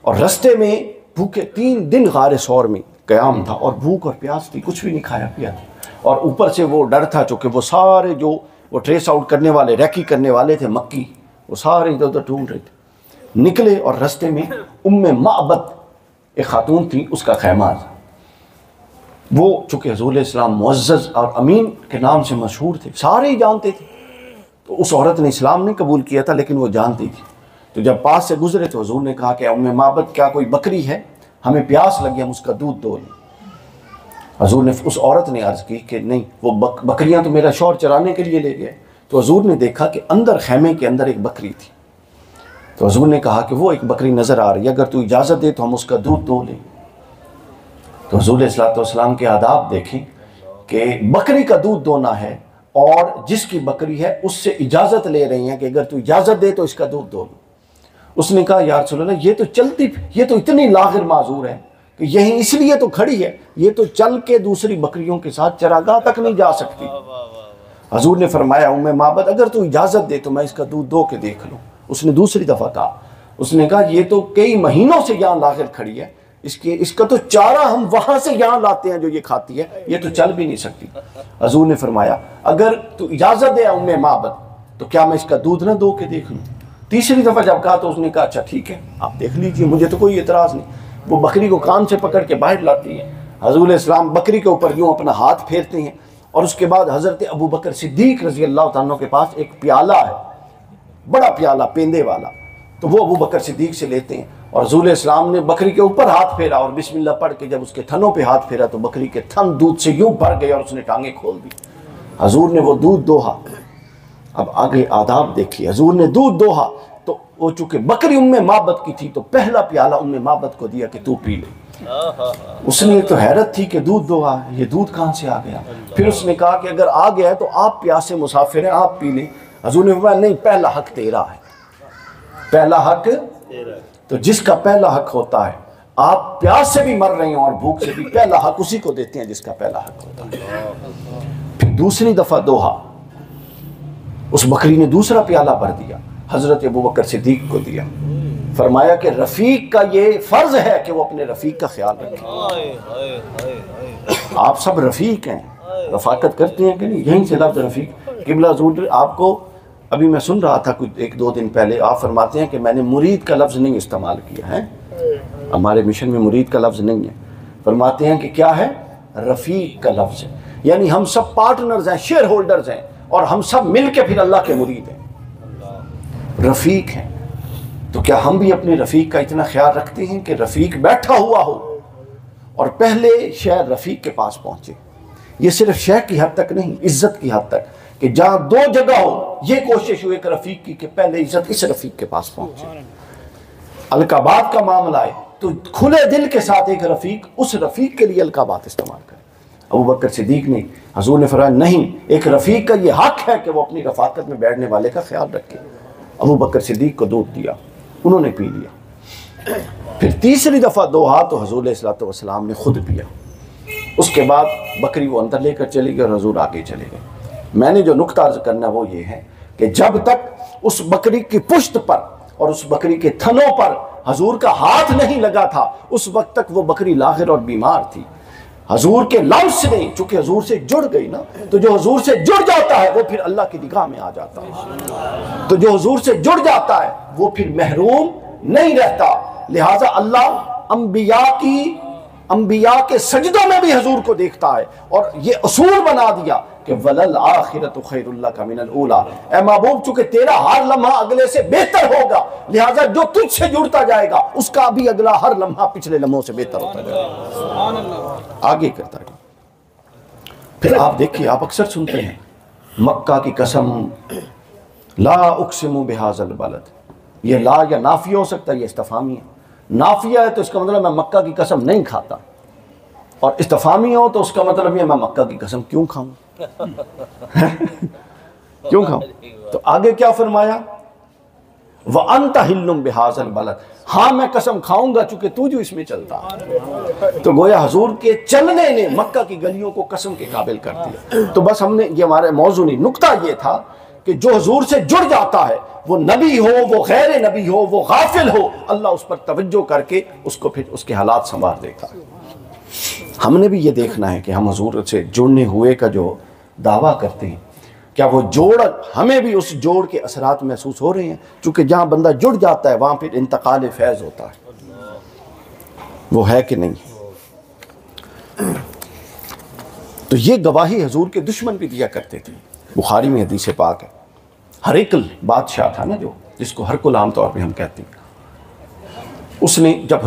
और रस्ते में भूखे 3 दिन गारे सौर में क़याम था और भूख और प्यास थी, कुछ भी नहीं खाया पिया था, और ऊपर से वो डर था चूँकि वो सारे जो वो ट्रेस आउट करने वाले, रैकी करने वाले थे मक्की, वो सारे इधर उधर ढूंढ रहे थे। निकले और रस्ते में उम्मे माबद एक खातून थी, उसका खैमा था। वो चूँकि हज़ूर अलैहिस्सलाम मुअज़्ज़ज़ और अमीन के नाम से मशहूर थे, सारे ही जानते थे। तो उस औरत ने इस्लाम नहीं कबूल किया था लेकिन वो जानती थी। तो जब पास से गुजरे तो हज़ूर ने कहा कि उम्मे माबद क्या कोई बकरी है, हमें प्यास लगी, हम उसका दूध दो लें। हज़ूर ने, उस औरत ने अर्ज़ की कि नहीं, वो बकरियाँ तो मेरा शौहर चराने के लिए ले गए। तो हज़ूर ने देखा कि अंदर खैमे के अंदर एक बकरी थी। तो हज़ूर ने कहा कि वो एक बकरी नज़र आ रही है, अगर तू इजाज़त दे तो हम उसका दूध दो लें। तो हज़ूर अलैहिस्सलातु वस्सलाम के आदाब देखें कि बकरी का दूध दोना है और जिसकी बकरी है उससे इजाज़त ले रही हैं कि अगर तू इजाज़त दे तो इसका दूध दो लो। उसने कहा या रसूलल्लाह, ये तो चलती, ये तो इतनी लागिर माजूर है कि यही इसलिए तो खड़ी है, ये तो चल के दूसरी बकरियों के साथ चरागाह तक नहीं जा सकती। हज़ूर ने फरमाया उम्मे माबद अगर तू इजाज़त दे तो मैं इसका दूध दो के देख लूँ। उसने दूसरी दफ़ा कहा, उसने कहा ये तो कई महीनों से यहाँ लागिर खड़ी है, इसका तो चारा हम वहां से यहां लाते हैं जो ये खाती है, ये तो चल भी नहीं सकती। हजूर ने फरमाया अगर तू इजाजत दे उम्मे माबद तो क्या मैं इसका दूध ना दो के देख लूं। तीसरी दफा जब कहा तो उसने कहा अच्छा ठीक है आप देख लीजिए, मुझे तो कोई एतराज नहीं। वो बकरी को कान से पकड़ के बाहर लाती है। हजूर इस्लाम बकरी के ऊपर यूं अपना हाथ फेरते हैं और उसके बाद हजरत अबू बकर सिद्दीक रजी अल्लाह तआला के पास एक प्याला है, बड़ा प्याला पेंदे वाला, तो वो अबू बकर सिद्दीक से लेते हैं और हजूर इस्लाम ने बकरी के ऊपर हाथ फेरा और बिस्मिल्लाह पढ़ के जब उसके थनों पे हाथ फेरा तो बकरी के थन दूध से यूं भर गए और उसने टांगे खोल दी। हजूर ने वो दूध दोहा। अब आगे आदाब देखिए, हजूर ने दूध दोहा तो वो चूंकि बकरी उम्मे माबद की थी तो पहला प्याला उम्मे माबद को दिया कि तू पी ले। उसने तो हैरत थी कि दूध दोहा, ये दूध कहाँ से आ गया। फिर उसने कहा कि अगर आ गया है तो आप प्यासे मुसाफिर हैं, आप पी लें। हजूर ने फरमाया नहीं, पहला हक तेरा है, पहला हक तो जिसका पहला हक होता है, आप प्यास से भी मर रहे हो और भूख से भी, पहला हक उसी को देते हैं जिसका पहला हक होता है। फिर दूसरी दफा दोहा, उस बकरी ने दूसरा प्याला भर दिया, हजरत अबू बकर सिद्दीक को दिया। फरमाया कि रफीक का ये फर्ज है कि वो अपने रफीक का ख्याल रखे। आप सब रफीक हैं, रफाकत करते हैं कि नहीं, यहीं से लफ्ज़ रफीक। किबला हजूर आपको अभी मैं सुन रहा था कुछ 1-2 दिन पहले, आप फरमाते हैं कि मैंने मुरीद का लफ्ज़ नहीं इस्तेमाल किया है, हमारे मिशन में मुरीद का लफ्ज़ नहीं है। फरमाते हैं कि क्या है, रफ़ीक का लफ्ज़ है, यानी हम सब पार्टनर्स हैं, शेयर होल्डर्स हैं और हम सब मिल के फिर अल्लाह के मुरीद हैं, रफ़ीक हैं। तो क्या हम भी अपने रफ़ीक का इतना ख्याल रखते हैं कि रफ़ीक बैठा हुआ हो और पहले शहर रफ़ीक के पास पहुँचे। ये सिर्फ शहर की हद तक नहीं, इज़्ज़त की हद तक, कि जहाँ 2 जगह हो ये कोशिश हुई कि रफ़ीक की कि पहले इज़्ज़त इस रफ़ीक के पास पहुँचे। अलकाबात का मामला है तो खुले दिल के साथ एक रफ़ीक उस रफ़ीक के लिए अलकाबात इस्तेमाल करे। अबू बकर सिद्दीक ने, हजूर ने फरमाया नहीं, एक रफ़ीक का ये हक है कि वो अपनी रफ़ाकत में बैठने वाले का ख्याल रखे। अबू बकर सिद्दीक को दूध दिया, उन्होंने पी लिया। फिर तीसरी दफ़ा दोहा तो हजूर अलैहिस्सलातु वस्सलाम ने खुद पिया। उसके बाद बकरी वो अंदर लेकर चली गई और हजूर आगे चले गए। मैंने जो नुक्ता अर्ज करना वो ये है कि जब तक उस बकरी की पुश्त पर और उस बकरी के थनों पर हजूर का हाथ नहीं लगा था, उस वक्त तक वो बकरी लाहिर और बीमार थी। हजूर के लफ्ज़ ने चूंकि हजूर से जुड़ गई ना, तो जो हजूर से जुड़ जाता है वो फिर अल्लाह की निगाह में आ जाता है। तो जो हजूर से जुड़ जाता है वो फिर महरूम नहीं रहता। लिहाजा अल्लाह अंबिया के सजदों में भी हजूर को देखता है और ये असूल बना दिया कि वलल आखिरतु खैरुल लका मिनल ऊला। ऐ महबूब, चूंकि तेरा हर लम्हा अगले से बेहतर होगा, लिहाजा जो तुझसे जुड़ता जाएगा उसका भी अगला हर लम्हा पिछले लम्हों से बेहतर होता जाएगा। आगे करता है। फिर आप देखिए, आप अक्सर सुनते हैं मक्का की कसम, ला उक़सिमु बिहाज़ल बलद। ये ला या नाफिया हो सकता है, ये इस्तिफ़ामी है। नाफिया है तो इसका मतलब मैं मक्का की कसम नहीं खाता, और इस्तिफ़ामी हो तो उसका मतलब ये मैं मक्का की कसम क्यों खाऊं क्यों खाऊं। तो आगे क्या फरमाया, व अंत हिल्लुम बिहाज़ल बलद, हाँ मैं कसम खाऊंगा चूंकि तू जो इसमें चलता। तो गोया हजूर के चलने ने मक्का की गलियों को कसम के काबिल कर दिया। तो बस हमने ये हमारे मौजू नहीं, नुक्ता ये था कि जो हजूर से जुड़ जाता है, वो नबी हो, वो गैर नबी हो, वो गाफिल हो, अल्लाह उस पर तवज्जो करके उसको फिर उसके हालात संवार देता है। हमने भी ये देखना है कि हम हजूर से जुड़ने हुए का जो दावा करते हैं, क्या वो जोड़, हमें भी उस जोड़ के असरात महसूस हो रहे हैं। चूँकि जहाँ बंदा जुड़ जाता है वहाँ फिर इंतकाल फैज़ होता है, वो है कि नहीं। तो ये गवाही हजूर के दुश्मन भी दिया करते थे। बुखारी में हदीस पाक है, हरकल बादशाह था ना, जो जिसको हरकुल आम तौर पे हम कहते हैं, उसने जब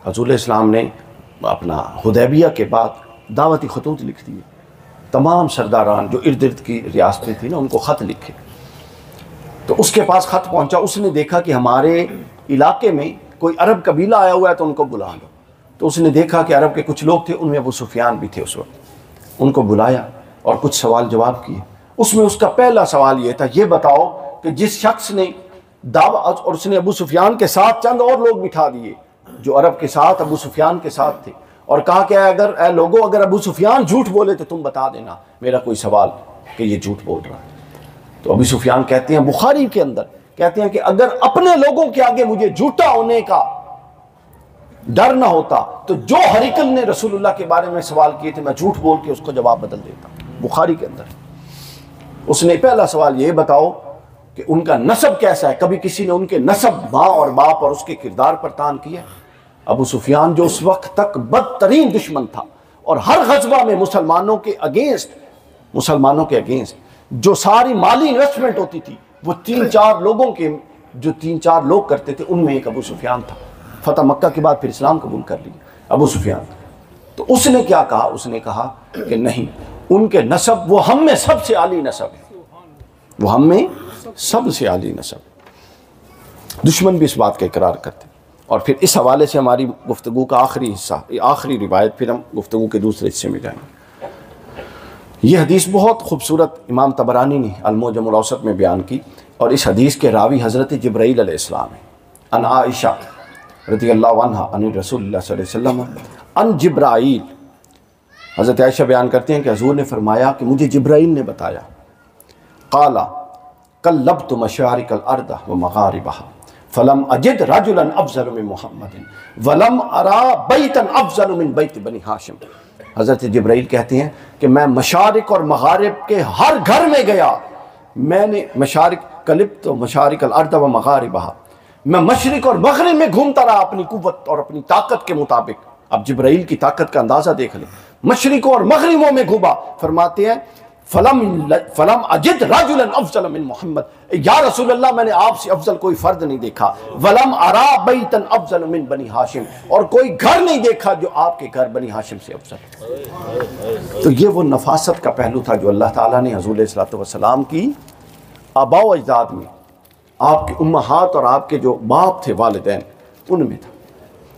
हजूर इस्लाम ने अपना हुदैबिया के बाद दावती खतूत लिख दिए, तमाम सरदारान जो इर्द गिर्द की रियासतें थी ना उनको ख़त लिखे। तो उसके पास ख़त पहुंचा, उसने देखा कि हमारे इलाके में कोई अरब कबीला आया हुआ है तो उनको बुला लो। तो उसने देखा कि अरब के कुछ लोग थे, उनमें अबू सुफियान भी थे उस वक्त। उनको बुलाया और कुछ सवाल जवाब किए। उसमें उसका पहला सवाल ये था, ये बताओ कि जिस शख्स ने दावा, और उसने अबू सुफियान के साथ चंद और लोग बिठा दिए जो अरब के साथ अबू सुफियान के साथ थे, और कहा कि अगर लोगों अगर अबू सुफियान झूठ बोले तो तुम बता देना मेरा कोई सवाल कि ये झूठ बोल रहा है। तो अबू सुफियान कहते हैं, बुखारी के अंदर कहते हैं कि अगर अपने लोगों के आगे मुझे झूठा होने का डर ना होता तो जो हरिकल ने रसूलुल्लाह के बारे में सवाल किए थे मैं झूठ बोल के उसको जवाब बदल देता। बुखारी के अंदर उसने पहला सवाल ये बताओ कि उनका नसब कैसा है, कभी किसी ने उनके नसब, माँ और बाप और उसके किरदार पर तान किया? अबू सुफियान जो उस वक्त तक बदतरीन दुश्मन था और हर गज़वा में मुसलमानों के अगेंस्ट जो सारी माली इन्वेस्टमेंट होती थी वो 3-4 लोगों के, जो 3-4 लोग करते थे, उनमें एक अबू सुफियान था। फतह मक्का के बाद फिर इस्लाम कबूल कर लिया अबू सुफियान। तो उसने क्या कहा? उसने कहा कि नहीं, उनके नसब, वो हम में सबसे आली नसब है, वो हम में सबसे आली नसब। दुश्मन भी इस बात का इकरार करते। और फिर इस हवाले से हमारी गुफ्तगू का आखिरी हिस्सा, आखिरी रिवायत, फिर हम गुफ्तगू के दूसरे हिस्से में जाएंगे। यह हदीस बहुत खूबसूरत इमाम तबरानी ने अल-मुअजमुल औसत में बयान की और इस हदीस के रावी हज़रत जिब्राईल अलैहिस्सलाम है। अन आयशा रज़ियल्लाहु अन्हा अन रसूलुल्लाह सल्लल्लाहु अलैहि वसल्लम अन जिब्राईल, हज़रत आयशा बयान करते हैं कि हुज़ूर ने फरमाया कि मुझे जिब्राईल ने बताया, क़ाला कल्लब्तु मशारिकल अर्द व मगारिबहा फलम अजिद रजुलन अफ़ज़ल मिन मुहम्मदिन वलम अरा बैतन अफ़ज़ल मिन बैत बनी हाशिम। हज़रत जिब्राईल कहते हैं कि मैं मशारिक और मगारिब के हर घर में गया, मैंने मशारिक कलिब्तु मशारिकल अर्द व मगारिबहा, मैं मशरिक और मगरिब में घूमता रहा अपनी कुव्वत और अपनी ताकत के मुताबिक। अब जिब्राईल की ताकत का अंदाज़ा देख लें, मशरिकों और मगरिबों में घूमा। फरमाते हैं फलम अजिद रजुलन अफ़ज़ल मिन मुहम्मद, या रसूलल्लाह मैंने आपसे अफजल कोई फ़र्द नहीं देखा। वलम अरा बैतन अफ़ज़ल मिन बनी हाशिम, और कोई घर नहीं देखा जो आपके घर बनी हाशिम से अफजल। तो ये वो नफासत का पहलू था जो अल्लाह ताला ने हुज़ूर सल्लल्लाहु अलैहि वसल्लम की आबा व अजदाद में, आपके उम्महात और आपके जो बाप थे वालिदैन, उनमें था।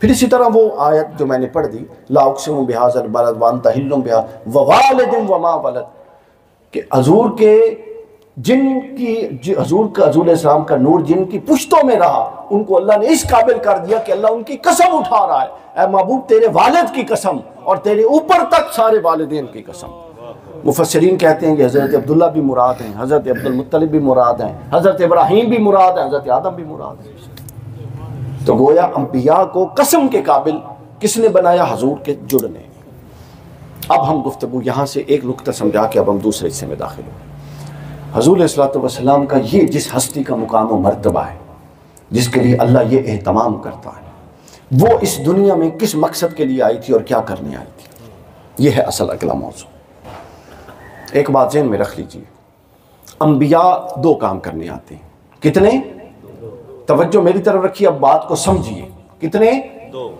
फिर इसी तरह वो आयत जो मैंने पढ़ दी, ला उक़सिमु बिहाज़ल बलद व अंत हिल्लुम बिहा व वालिदिन व मा वलद, कि हजूर के जिनकी हजूर इस्लाम का नूर जिनकी पुश्तों में रहा, उनको अल्लाह ने इस काबिल कर दिया कि अल्लाह उनकी कसम उठा रहा है, ऐ महबूब तेरे वालिद की कसम और तेरे ऊपर तक सारे वालिदैन की कसम। मुफस्सिरीन कहते हैं कि हज़रत अब्दुल्ला भी मुराद हैं, हज़रत अब्दुल मुत्तलिब भी मुराद हैं, हज़रत इब्राहीम भी मुराद हैं, हज़रत आदम भी मुराद हैं। तो गोया अंबिया को कसम के काबिल किसने बनाया? हजूर के जुड़ने। अब हम गुफ्तगू यहाँ से एक नुक्ता समझा के अब हम दूसरे हिस्से में दाखिल हो। हजूर सल्लल्लाहु अलैहि वसल्लम का ये जिस हस्ती का मुकाम व मर्तबा है, जिसके लिए अल्लाह ये एहतमाम करता है, वो इस दुनिया में किस मकसद के लिए आई थी और क्या करने आई थी, ये है असल अगला मौजू। एक बात ज़हन में रख लीजिए, अंबिया 2 काम करने आते हैं। कितने? तवज्जो मेरी तरफ रखिए, अब बात को समझिए। कितने? 2।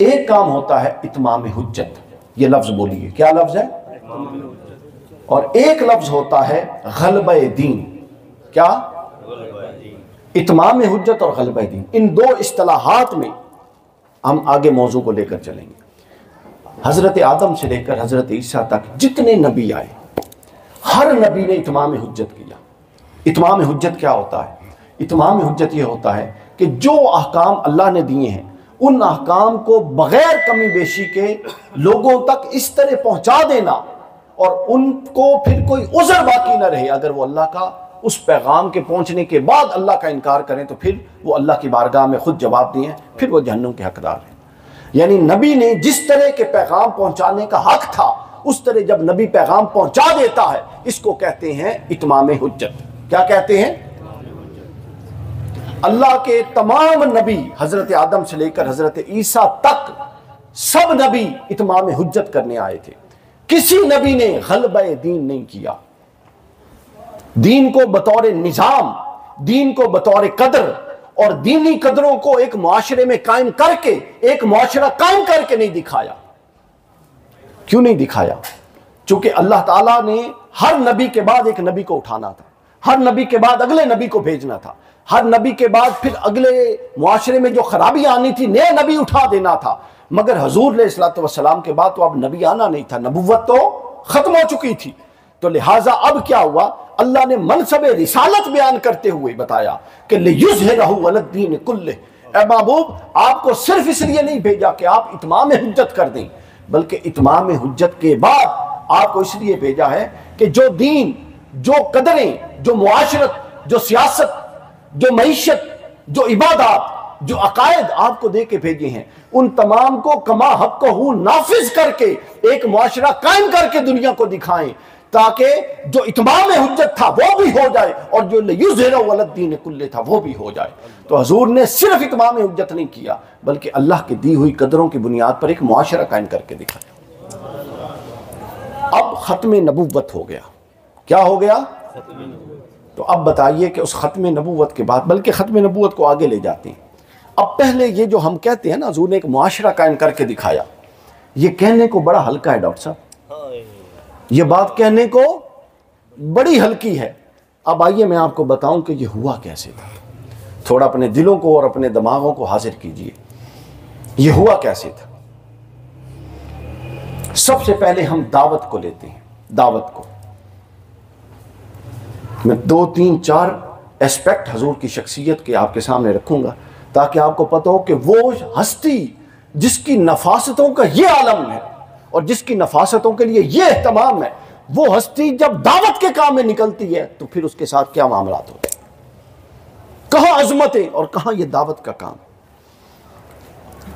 एक काम होता है इत्माम हुज्जत, ये लफ्ज़ बोलिए, क्या लफ्ज़ है? और एक लफ्ज़ होता है गलबे दीन। क्या? इत्माम हुज्जत और गलबे दीन। इन 2 इस्तिलाहात में हम आगे मौजू को लेकर चलेंगे। हज़रत आदम से लेकर हज़रत ईसा तक जितने नबी आए, हर नबी ने इत्माम हुज्जत किया। इत्माम हुज्जत क्या होता है? इत्माम हुज्जत ये होता है कि जो अहकाम अल्लाह ने दिए हैं, उन अहकाम को बग़ैर कमी बेशी के लोगों तक इस तरह पहुंचा देना और उनको फिर कोई उज़र बाकी न रहे। अगर वो अल्लाह का उस पैगाम के पहुंचने के बाद अल्लाह का इनकार करें तो फिर वो अल्लाह की बारगाह में खुद जवाब दिए, फिर वो जहन्नुम के हकदार हैं। यानी नबी ने जिस तरह के पैगाम पहुंचाने का हक था, उस तरह जब नबी पैगाम पहुंचा देता है, इसको कहते हैं इत्माम हुज्जत। क्या कहते हैं? अल्लाह के तमाम नबी हजरत आदम से लेकर हजरत ईसा तक सब नबी इत्माम हुज्जत करने आए थे। किसी नबी ने गलबे दीन नहीं किया। दीन को बतौर निजाम, दीन को बतौर कदर और दीनी कदरों को एक मुआशरे में कायम करके, एक मुआशरा कायम करके नहीं दिखाया। क्यों नहीं दिखाया? चूंकि अल्लाह ताला ने हर नबी के बाद एक नबी को उठाना था, हर नबी के बाद अगले नबी को भेजना था, हर नबी के बाद फिर अगले मुआशरे में जो खराबी आनी थी, नए नबी उठा देना था। मगर हजूर अलैहिस्सलातु वस्सलाम के बाद तो अब नबी आना नहीं था, नबुव्वत तो खत्म हो चुकी थी। तो लिहाजा अब क्या हुआ? अल्लाह ने मनसबे रिसालत बयान करते हुए बताया कि लियुज़हिरहु अलद्दीन कुल्लिह। ऐ महबूब, आपको सिर्फ इसलिए नहीं भेजा कि आप इत्माम हुज्जत कर दें, बल्कि इत्माम हुज्जत के बाद आपको इसलिए भेजा है कि जो दीन, जो कदरें, जो मुआशरत, जो सियासत, जो मईशत, जो इबादत, जो अकायद आपको दे के भेजे हैं, उन तमाम को कमा हक को नाफिज करके एक मुआशरा कायम करके दुनिया को दिखाएं, ताकि जो इत्माम हुज्जत था वो भी हो जाए और जो युज़हिरहु अलद्दीन कुल्ले था वो भी हो जाए। तो हुजूर ने सिर्फ इत्माम हुज्जत नहीं किया, बल्कि अल्लाह की दी हुई कदरों की बुनियाद पर एक मुआशरा कायम करके दिखाया। अब खत्म नबुव्वत हो गया। क्या हो गया? तो अब बताइए कि उस खत्म नबुव्वत के बाद, बल्कि खत्म नबुव्वत को आगे ले जाते हैं। अब पहले ये जो हम कहते हैं ना, हुजूर ने एक मुआशरा कायम करके दिखाया, ये कहने को बड़ा हल्का है डॉक्टर साहब, ये बात कहने को बड़ी हल्की है। अब आइए मैं आपको बताऊं कि ये हुआ कैसे था। थोड़ा अपने दिलों को और अपने दिमागों को हाजिर कीजिए, ये हुआ कैसे था। सबसे पहले हम दावत को लेते हैं। दावत को मैं 2, 3, 4 एस्पेक्ट हजूर की शख्सियत के आपके सामने रखूंगा, ताकि आपको पता हो कि वो हस्ती जिसकी नफासतों का ये आलम है और जिसकी नफासतों के लिए ये एहतमाम है, वो हस्ती जब दावत के काम में निकलती है तो फिर उसके साथ क्या मामलात होते हैं, कहाँ अजमतें और कहाँ ये दावत का काम।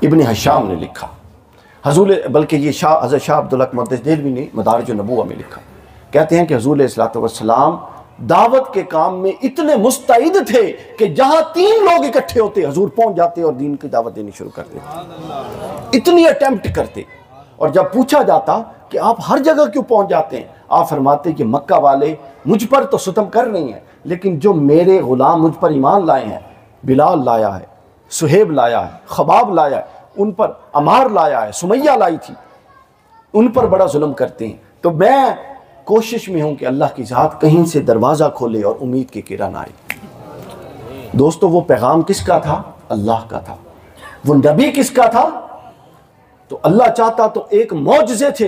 इब्न हिशाम ने लिखा, हजूर, बल्कि ये हज़रत शाह अब्दुल हक मुहद्दिस देहलवी ने मदारिज नबुव्वह में लिखा, कहते हैं कि हुजूर अलैहिस्सलातु वस्सलाम दावत के काम में इतने मुस्तैद थे कि जहां 3 लोग इकट्ठे होते हजूर पहुंच जाते और दीन की दावत देनी शुरू कर देते। इतनी अटेम्प्ट करते, और जब पूछा जाता कि आप हर जगह क्यों पहुंच जाते हैं, आप फरमाते कि मक्का वाले मुझ पर तो सितम कर रही हैं, लेकिन जो मेरे गुलाम मुझ पर ईमान लाए हैं, बिलाल लाया है, सुहेब लाया है, खबाब लाया है, उन पर अमार लाया है, सुमैया लाई थी, उन पर बड़ा जुल्म करते हैं। तो मैं कोशिश में हूं कि अल्लाह की ज़ात कहीं से दरवाज़ा खोले और उम्मीद की किरण आए। दोस्तों, वो पैगाम किसका था? अल्लाह का था। वो नबी किसका था? तो अल्लाह चाहता तो एक मौजज़े थे।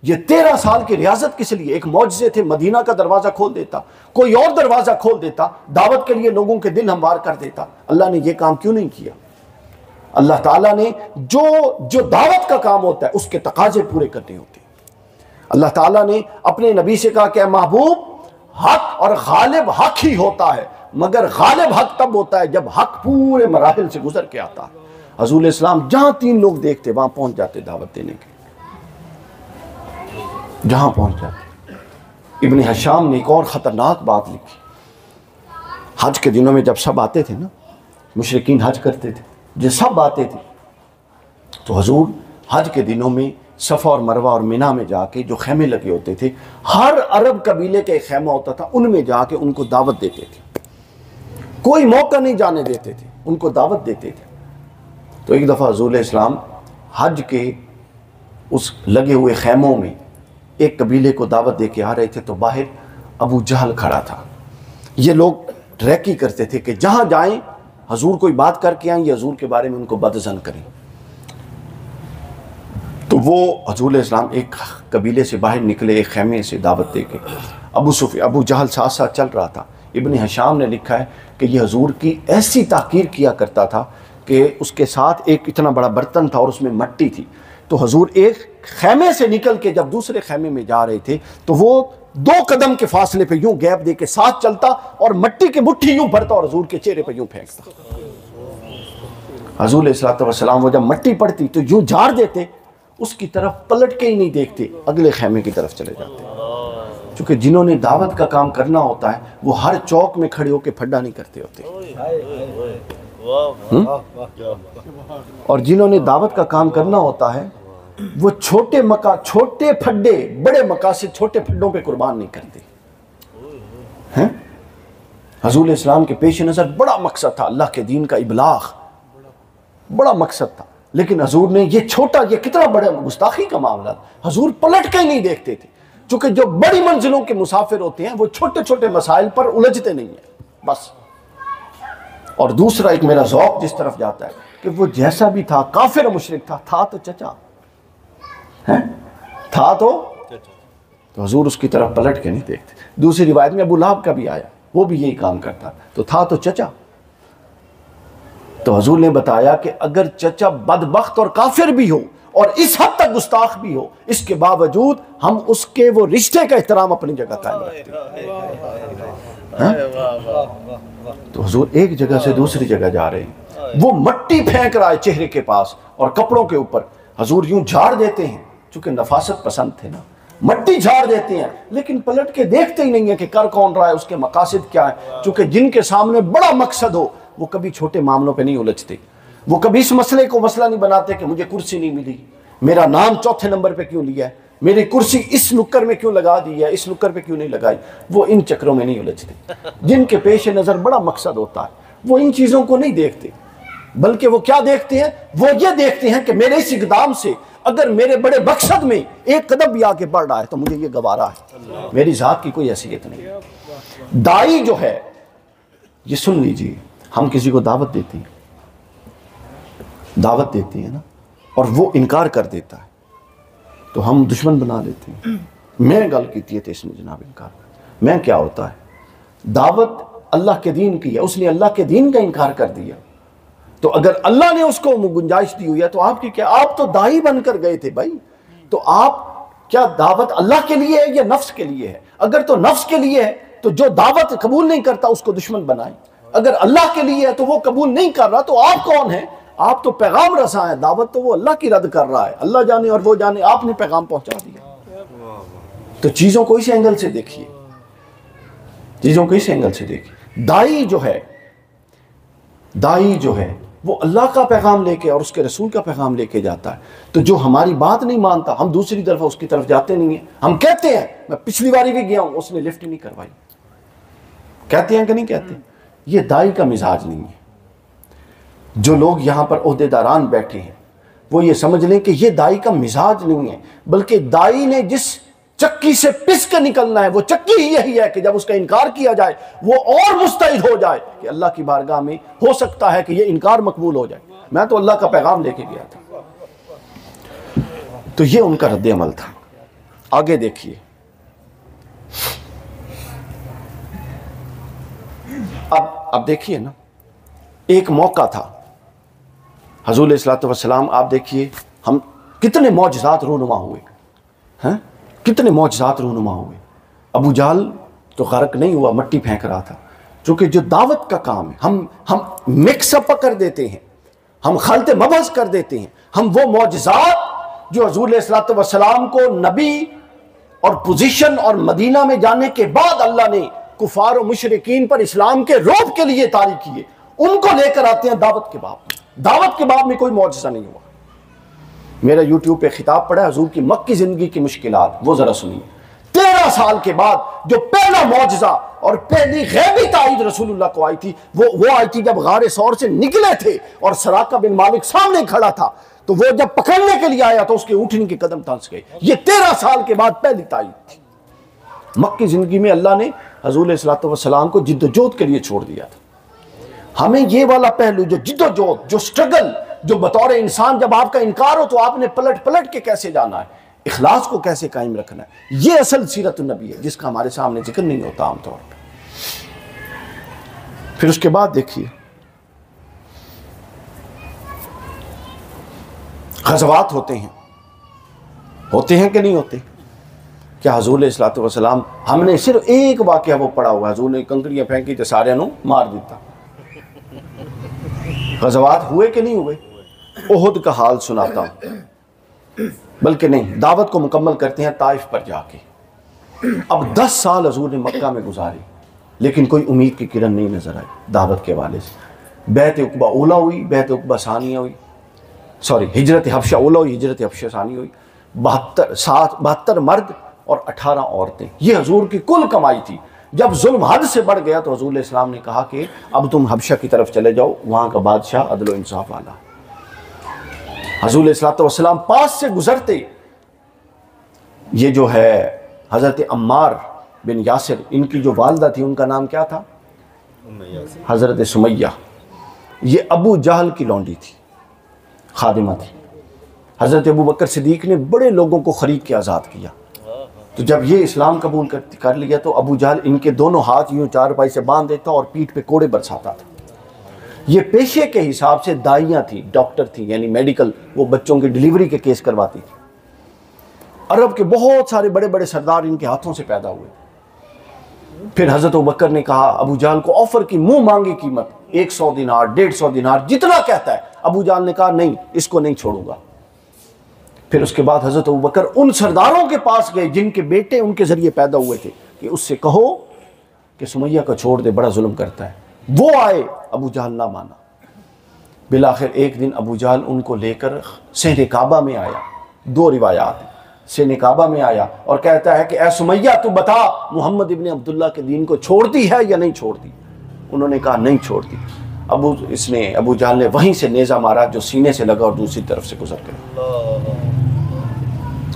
ये 13 साल की रियासत किस लिए? एक मौजज़े थे। मदीना का दरवाज़ा खोल देता, कोई और दरवाज़ा खोल देता, दावत के लिए लोगों के दिल हमवार कर देता। अल्लाह ने यह काम क्यों नहीं किया? अल्लाह ताला ने जो दावत का काम होता है उसके तकाजे पूरे करने होते हैं। अल्लाह ताला ने अपने नबी से कहा कि महबूब, हक और गालिब हक ही होता है, मगर गालिब हक तब होता है जब हक पूरे मराहिल से गुजर के आता है। हजूर इस्लाम जहां 3 लोग देखते वहां पहुंच जाते दावत देने के, जहां पहुंच जाते। इब्न हिशाम ने एक और खतरनाक बात लिखी। हज के दिनों में जब सब आते थे ना, मुशरिकीन हज करते थे, जब सब आते थे तो हजूर हज के दिनों में सफ़ा और मरवा और मिना में जाके जो खैमे लगे होते थे, हर अरब कबीले का एक खैमा होता था, उनमें जाके उनको दावत देते थे। कोई मौका नहीं जाने देते थे, उनको दावत देते थे। तो एक दफ़ा रसूल इस्लाम हज के उस लगे हुए खैमों में एक कबीले को दावत दे के आ रहे थे, तो बाहर अबू जहल खड़ा था। ये लोग रैकी करते थे कि जहाँ जाएं हजूर कोई बात करके आएँ, हजूर के बारे में उनको बदज़न करें। तो वो हजूर इस्लाम एक कबीले से बाहर निकले, एक खैमे से दावत दे के। अबू जहल साथ साथ चल रहा था। इब्न हिशाम ने लिखा है कि ये हजूर की ऐसी ताकीर किया करता था कि उसके साथ एक इतना बड़ा बर्तन था और उसमें मट्टी थी। तो हजूर एक खैमे से निकल के जब दूसरे खैमे में जा रहे थे तो वो 2 कदम के फासले पे यूं गैप दे के साथ चलता और मट्टी की मुट्ठी यूं भरता और हजूर के चेहरे पे यूं फेंकता। हजूर अलैहिस्सलाम वो जब मट्टी पड़ती तो यूं झाड़ देते, उसकी तरफ पलट के ही नहीं देखते, अगले खैमे की तरफ चले जाते। क्योंकि जिन्होंने दावत का काम करना होता है वो हर चौक में खड़े होकर फड्डा नहीं करते होते। और जिन्होंने दावत का काम करना होता है वो छोटे फड्डे बड़े मकासद छोटे फड्डों पे कुर्बान नहीं करते हैं। हजूर इस्लाम के पेश नज़र बड़ा मकसद था, अल्लाह के दीन का इबलाग बड़ा मकसद था, लेकिन हजूर ने ये छोटा, ये कितना बड़ा गुस्ताखी का मामला, हजूर पलट के ही नहीं देखते थे। क्योंकि जो बड़ी मंजिलों के मुसाफिर होते हैं वो छोटे छोटे मसाइल पर उलझते नहीं है बस। और दूसरा एक मेरा ज़ौक़ जिस तरफ जाता है कि वो जैसा भी था, काफिर मुशरिक था तो चचा है, था तो हजूर उसकी तरफ पलट के नहीं देखते। दूसरी रिवायत में अबू लहब का भी आया, वो भी यही काम करता तो था तो चचा। तो हजूर ने बताया कि अगर चचा बदबख्त और काफिर भी हो और इस हद तक गुस्ताख भी हो, इसके बावजूद हम उसके वो रिश्ते का एहतराम अपनी जगह कायम रखते हैं। तो हुजूर एक जगह से दूसरी जगह जा रहे हैं, वो मट्टी फेंक रहा है चेहरे के पास और कपड़ों के ऊपर। हजूर यूं झाड़ देते हैं, चूंकि नफासत पसंद थे ना, मट्टी झाड़ देते हैं, लेकिन पलट के देखते ही नहीं है कि कर कौन रहा है, उसके मकासद क्या है। चूंकि जिनके सामने बड़ा मकसद हो वो कभी छोटे मामलों पे नहीं उलझते। वो कभी इस मसले को मसला नहीं बनाते कि मुझे कुर्सी नहीं मिली, मेरा नाम चौथे नंबर पे क्यों लिया है, मेरी कुर्सी इस नुक्कर में क्यों लगा दी है, इस नुक्कर पे क्यों नहीं लगाई। वो इन चक्रों में नहीं उलझते। जिनके पेश नज़र बड़ा मकसद होता है वो इन चीज़ों को नहीं देखते, बल्कि वो क्या देखते हैं, वो ये देखते हैं कि मेरे इस इक़दाम से अगर मेरे बड़े मकसद में एक कदम भी आगे बढ़ रहा है तो मुझे ये गवारा है, मेरी ज़ात की कोई हैसियत नहीं। दाई जो है, ये सुन लीजिए, हम किसी को दावत देते हैं, दावत देते हैं ना, और वो इनकार कर देता है तो हम दुश्मन बना लेते हैं। मैं गल की थी इसमें जनाब इनकार, मैं क्या होता है, दावत अल्लाह के दीन की है, उसने अल्लाह के दीन का इनकार कर दिया, तो अगर अल्लाह ने उसको गुंजाइश दी हुई है तो आपकी क्या, आप तो दाई बनकर गए थे भाई, तो आप क्या दावत अल्लाह के लिए है या नफ्स के लिए है? अगर तो नफ्स के लिए है तो जो दावत कबूल नहीं करता उसको दुश्मन बनाए, अगर अल्लाह के लिए है तो वो कबूल नहीं कर रहा तो आप कौन है? आप तो पैगाम रसा है, दावत तो वो अल्लाह की रद्द कर रहा है, अल्लाह जाने और वो जाने, आपने पैगाम पहुंचा दिया। तो चीजों को इस एंगल से देखिए, चीजों को इस एंगल से देखिए। दाई जो है वो अल्लाह का पैगाम लेके और उसके रसूल का पैगाम लेके जाता है। तो जो हमारी बात नहीं मानता, हम दूसरी तरफ उसकी तरफ जाते नहीं है। हम कहते हैं, मैं पिछली बारी भी गया हूं, उसने लिफ्ट ही नहीं करवाई, कहते हैं कि नहीं कहते? ये दाई का मिजाज नहीं है। जो लोग यहां पर ओहदेदारान बैठे हैं वो ये समझ लें कि ये दाई का मिजाज नहीं है, बल्कि दाई ने जिस चक्की से पिस के निकलना है वो चक्की ही यही है कि जब उसका इनकार किया जाए वो और मुस्तैद हो जाए कि अल्लाह की बारगाह में हो सकता है कि ये इनकार मकबूल हो जाए। मैं तो अल्लाह का पैगाम लेके गया था। तो ये उनका रद्द अमल था। आगे देखिए, अब देखिए ना, एक मौका था, हजूर अलैहिस्सलातु वस्सलाम, आप देखिए हम कितने मौजज़ात रूनुमा हुए हैं, कितने मौजज़ात रूनुमा हुए। अबू जहल तो गर्क नहीं हुआ, मट्टी फेंक रहा था, क्योंकि जो दावत का काम है हम मिक्सअप कर देते हैं, हम खलते मबहस कर देते हैं। हम वो मौजज़ात जो हजूर अलैहिस्सलातु वस्सलाम को नबी और पोजीशन और मदीना में जाने के बाद अल्लाह ने कुफार और मुशरिकीन पर इस्लाम के रौब के लिए तारी किए, उनको लेकर आते हैं दावत के बाब में। दावत के बाब में कोई मौजज़ा नहीं हुआ। मेरा यूट्यूब पे खिताब पढ़ा है हजूर की मक्की जिंदगी की मुश्किलात, वो जरा सुनिए। 13 साल के बाद जो पहला मौजज़ा और पहली गैबी ताईद रसूलुल्लाह को आई थी, वो आई थी जब गारे सौर से निकले थे और सराका बिन मालिक सामने खड़ा था, तो वो जब पकड़ने के लिए आया तो उसके उठने के कदम तंस गए। ये 13 साल के बाद पहली ताईद थी। मक्की जिंदगी में अल्लाह ने हजूर अलैहिस्सलातु वस्सलाम को जिद्दोजहद के लिए छोड़ दिया था। हमें ये वाला पहलू, जो जिद्दोजहद, जो स्ट्रगल, जो बतौर इंसान जब आपका इनकार हो तो आपने पलट पलट के कैसे जाना है, इखलास को कैसे कायम रखना है, ये असल सीरत नबी है जिसका हमारे सामने जिक्र नहीं होता आमतौर पर। फिर उसके बाद देखिए, ग़ज़वात होते हैं कि नहीं होते? क्या हजूर अलैहिस्सलातु वस्सलाम, हमने सिर्फ एक वाक़या वो पढ़ा हुआ, हजूर ने कंकड़ियां फेंकी तो सारे नू मार दिता। ग़ज़वात हुए कि नहीं हुए? ओहद का हाल सुनाता हूं, बल्कि नहीं, दावत को मुकम्मल करते हैं ताइफ पर जाके। अब 10 साल हजूर ने मक्का में गुजारे, लेकिन कोई उम्मीद की किरण नहीं नजर आई दावत के हवाले से। बैत उक़बा ओला हुई, बैत उक़बा सानिया हुई, सॉरी हिजरत हबशा ओला हुई, हिजरत हबशा सानिया हुई। 72 मर्द और 18 औरतें, ये हजूर की कुल कमाई थी। जब जुल्म हद से बढ़ गया तो हजूर इस्लाम ने कहा कि अब तुम हबशा की तरफ चले जाओ, वहाँ का बादशाह अदल व इंसाफ वाला। हजूर अलैहिस्सलाम पास से गुजरते, ये जो है हज़रत अम्मार बिन यासिर, इनकी जो वालदा थी उनका नाम क्या था? हज़रत सुमैया। ये अबू जहल की लौंडी थी, खादिमा थी। हज़रत अबू बकर सिद्दीक ने बड़े लोगों को खरीद के आज़ाद किया। तो जब ये इस्लाम कबूल कर लिया तो अबू जहल इनके दोनों हाथ यूँ चारपाई से बांध देता और पीठ पे कोड़े बरसाता था। ये पेशे के हिसाब से दाइयाँ थी, डॉक्टर थी, यानी मेडिकल, वो बच्चों की डिलीवरी के केस करवाती थी। अरब के बहुत सारे बड़े बड़े सरदार इनके हाथों से पैदा हुए। फिर हजरत अबू बकर ने कहा, अबू जाहल को ऑफर की, मुंह मांगी कीमत 100 दिनार, 150 दिनार, जितना कहता है। अबू जाहल ने कहा नहीं, इसको नहीं छोड़ूंगा। फिर उसके बाद हजरत अबू बकर उन सरदारों के पास गए जिनके बेटे उनके जरिए पैदा हुए थे कि उससे कहो कि सुमैया को छोड़ दे, बड़ा जुल्म करता है। वो आए, अबू जाहल ना माना। बिलाखिर एक दिन अबू जाहल उनको लेकर सहरे काबा में आया। 2 रिवायात, सहरे काबा में आया और कहता है कि ए सुमैया तू बता, मोहम्मद इब्न अब्दुल्ला के दीन को छोड़ती है या नहीं छोड़ती? उन्होंने कहा नहीं छोड़ती। अबू जाहल ने वहीं से नेज़ा मारा जो सीने से लगा और दूसरी तरफ से गुजर गया।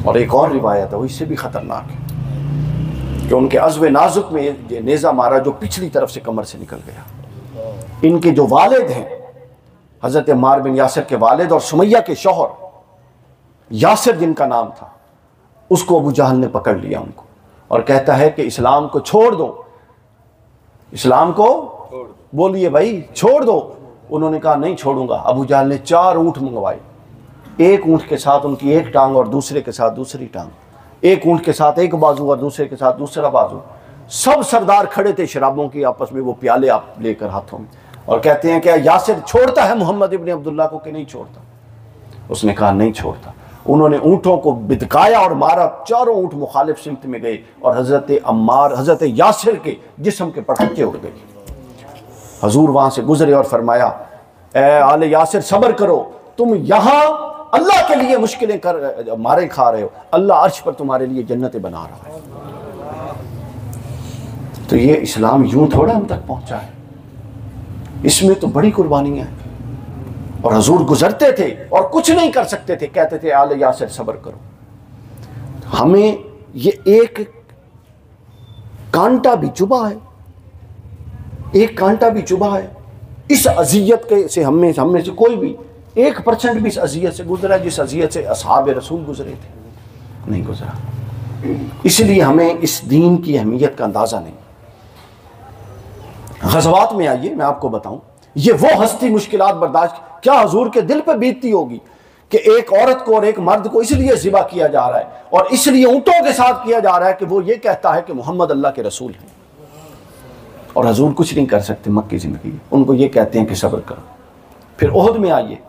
और एक और रिवायत है वो इससे भी खतरनाक है कि उनके अज़्व नाजुक में ये नेज़ा मारा जो पिछली तरफ से कमर से निकल गया। इनके जो वालिद हैं, हज़रत अम्मार बिन यासिर के वालिद और सुमैया के शौहर, यासिर जिनका नाम था, उसको अबू जाहल ने पकड़ लिया उनको और कहता है कि इस्लाम को छोड़ दो, इस्लाम को बोलिए भाई छोड़ दो। उन्होंने कहा नहीं छोड़ूंगा। अबू जाहल ने 4 ऊँट मंगवाए, एक ऊँट के साथ उनकी एक टांग और दूसरे के साथ दूसरी टांग, एक ऊँट के साथ एक बाजू और दूसरे के साथ दूसरा बाजू। सब सरदार खड़े थे शराबों की आपस में, वो प्याले आप लेकर हाथों में, और कहते हैं क्या यासिर छोड़ता है मोहम्मद इब्न अब्दुल्ला को कि नहीं छोड़ता? उसने कहा नहीं छोड़ता। उन्होंने ऊँटों को बिदकाया और मारा। 4 ऊँट मुखालिफ सिमत में गए और हजरत यासिर के जिस्म के पटाखे उड़ गए। हजूर वहां से गुजरे और फरमाया, ए आले यासिर सब्र करो, तुम यहाँ अल्लाह के लिए मुश्किलें कर मारे खा रहे हो, अल्लाह अर्श पर तुम्हारे लिए जन्नतें बना रहा है। तो ये इस्लाम यूं थोड़ा हम तक पहुंचा है, इसमें तो बड़ी कुर्बानियां हैं। और हजूर गुजरते थे और कुछ नहीं कर सकते थे, कहते थे आले यासिर सब्र करो। हमें ये एक कांटा भी चुभा है, एक कांटा भी चुभा है इस अजियत के से। हम में से कोई भी 1% भी इस अजियत से गुजरा जिस अजियत से असहाब रसूल गुजरे थे? नहीं गुजरा। इसलिए हमें इस दीन की अहमियत का अंदाजा नहीं। गज़वात में आइए, मैं आपको बताऊं, ये वो हस्ती मुश्किलात बर्दाश्त, क्या हजूर के दिल पे बीतती होगी कि एक औरत को और एक मर्द को इसलिए ज़िबा किया जा रहा है और इसलिए ऊँटों के साथ किया जा रहा है कि वो ये कहता है कि मोहम्मद अल्लाह के रसूल हैं, और हजूर कुछ नहीं कर सकते मक्की ज़िंदगी, उनको ये कहते हैं कि सब्र करो। फिर ओहद में आइए,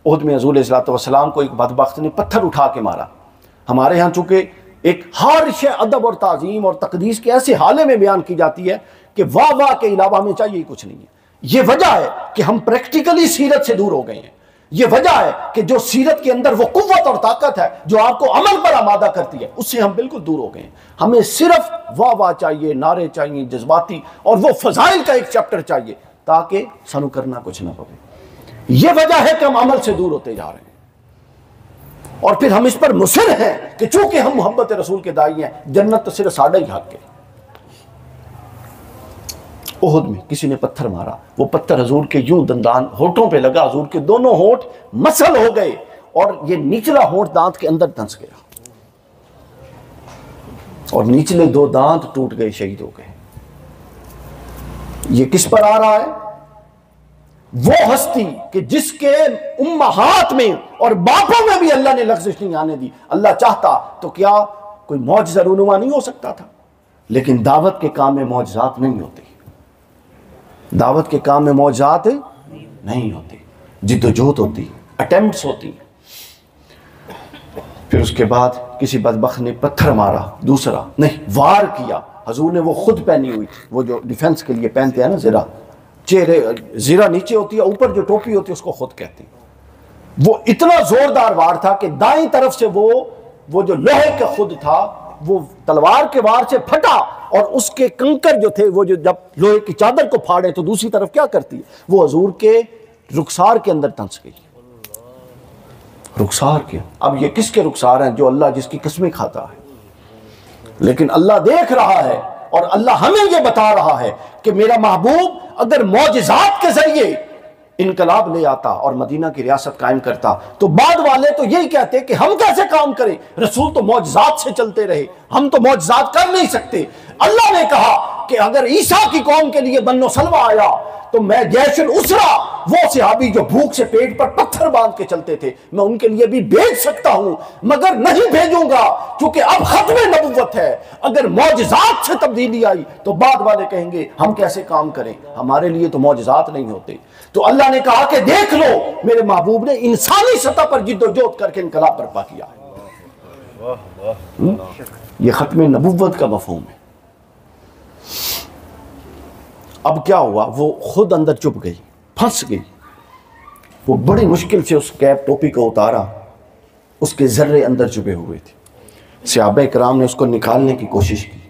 ओहद में हजूर अलैहिस्सलातु वस्सलाम को एक बदबख्त ने पत्थर उठा के मारा। हमारे यहाँ चूँकि एक हारिश अदब और ताज़ीम और तकदीस के ऐसे हाले में बयान की जाती है कि वाह वाह के अलावा हमें चाहिए कुछ नहीं है। ये वजह है कि हम प्रैक्टिकली सीरत से दूर हो गए हैं। ये वजह है कि जो सीरत के अंदर वो कुव्वत और ताकत है जो आपको अमल पर आमादा करती है, उससे हम बिल्कुल दूर हो गए हैं। हमें सिर्फ वाह वाह चाहिए, नारे चाहिए जज्बाती, और वो फजाइल का एक चैप्टर चाहिए ताकि सानू करना कुछ ना पड़े। ये वजह है कि हम अमल से दूर होते जा रहे हैं। और फिर हम इस पर मुसिर हैं कि चूंकि हम मोहब्बत रसूल के दाई हैं, जन्नत तो सिर्फ साढ़ा ही हक है। ओहद में किसी ने पत्थर मारा, वो पत्थर हजूर के यूं दंदान होठों पे लगा, हजूर के दोनों होठ मसल हो गए और ये निचला होठ दांत के अंदर धंस गया और निचले 2 दांत टूट गए, शहीद हो गए। ये किस पर आ रहा है? वो हस्ती कि जिसके उम्महात में और बापों में भी अल्लाह ने लग़्ज़िश नहीं आने दी। अल्लाह चाहता तो क्या कोई मौजज़ा रूनुमा नहीं हो सकता था? लेकिन दावत के काम में मौजज़ात नहीं होती, दावत के काम में मौजज़ात नहीं होती, जिद्दोजहद होती, अटेम्प्ट्स होती। फिर उसके बाद किसी बदबख्त ने पत्थर मारा, दूसरा नहीं वार किया। हजूर ने वो खुद पहनी हुई, वो जो डिफेंस के लिए पहनते हैं ना ज़रा, चेहरे ज़रा नीचे होती है, ऊपर जो टोपी होती है उसको खुद कहते हैं। वो इतना जोरदार वार था कि दाईं तरफ से वो जो लोहे का खुद था वो तलवार के वार से फटा और उसके कंकर जो थे वो जो जब लोहे की चादर को फाड़े तो दूसरी तरफ क्या करती है, वो हजूर के रुखसार के अंदर धंस गई। रुखसार के, अब ये किसके रुखसार हैं? जो अल्लाह जिसकी किस्में खाता है। लेकिन अल्लाह देख रहा है और अल्लाह हमें ये बता रहा है कि मेरा महबूब अगर मौजिज़ात के जरिए इनकलाब ले आता और मदीना की रियासत कायम करता तो बाद वाले तो यही कहते कि हम कैसे काम करें, रसूल तो मौजिज़ात से चलते रहे, हम तो मौजिज़ात कर नहीं सकते। अल्लाह ने कहा कि अगर ईसा की कौम के लिए बन्नो सलवा आया तो मैं जैशुल उसरा, वो सहाबी जो भूख से पेट पर पत्थर बांध के चलते थे, मैं उनके लिए भी भेज सकता हूं, मगर नहीं भेजूंगा क्योंकि अब खत्म नबुव्वत है। अगर मौजज़ात से तब्दीली आई तो बाद वाले कहेंगे हम कैसे काम करें, हमारे लिए तो मौजज़ात नहीं होते। तो अल्लाह ने कहा कि देख लो मेरे महबूब ने इंसानी सतह पर जिद्दोजहद करके इनकलाब बर्पा किया। यह खत्म नबुव्वत का मफहूम है। अब क्या हुआ, वो खुद अंदर चुप गई, फंस गई। वो बड़ी मुश्किल से उस कैप टोपी को उतारा, उसके जर्रे अंदर चुपे हुए थे। सहाबा इकराम ने उसको निकालने की कोशिश की,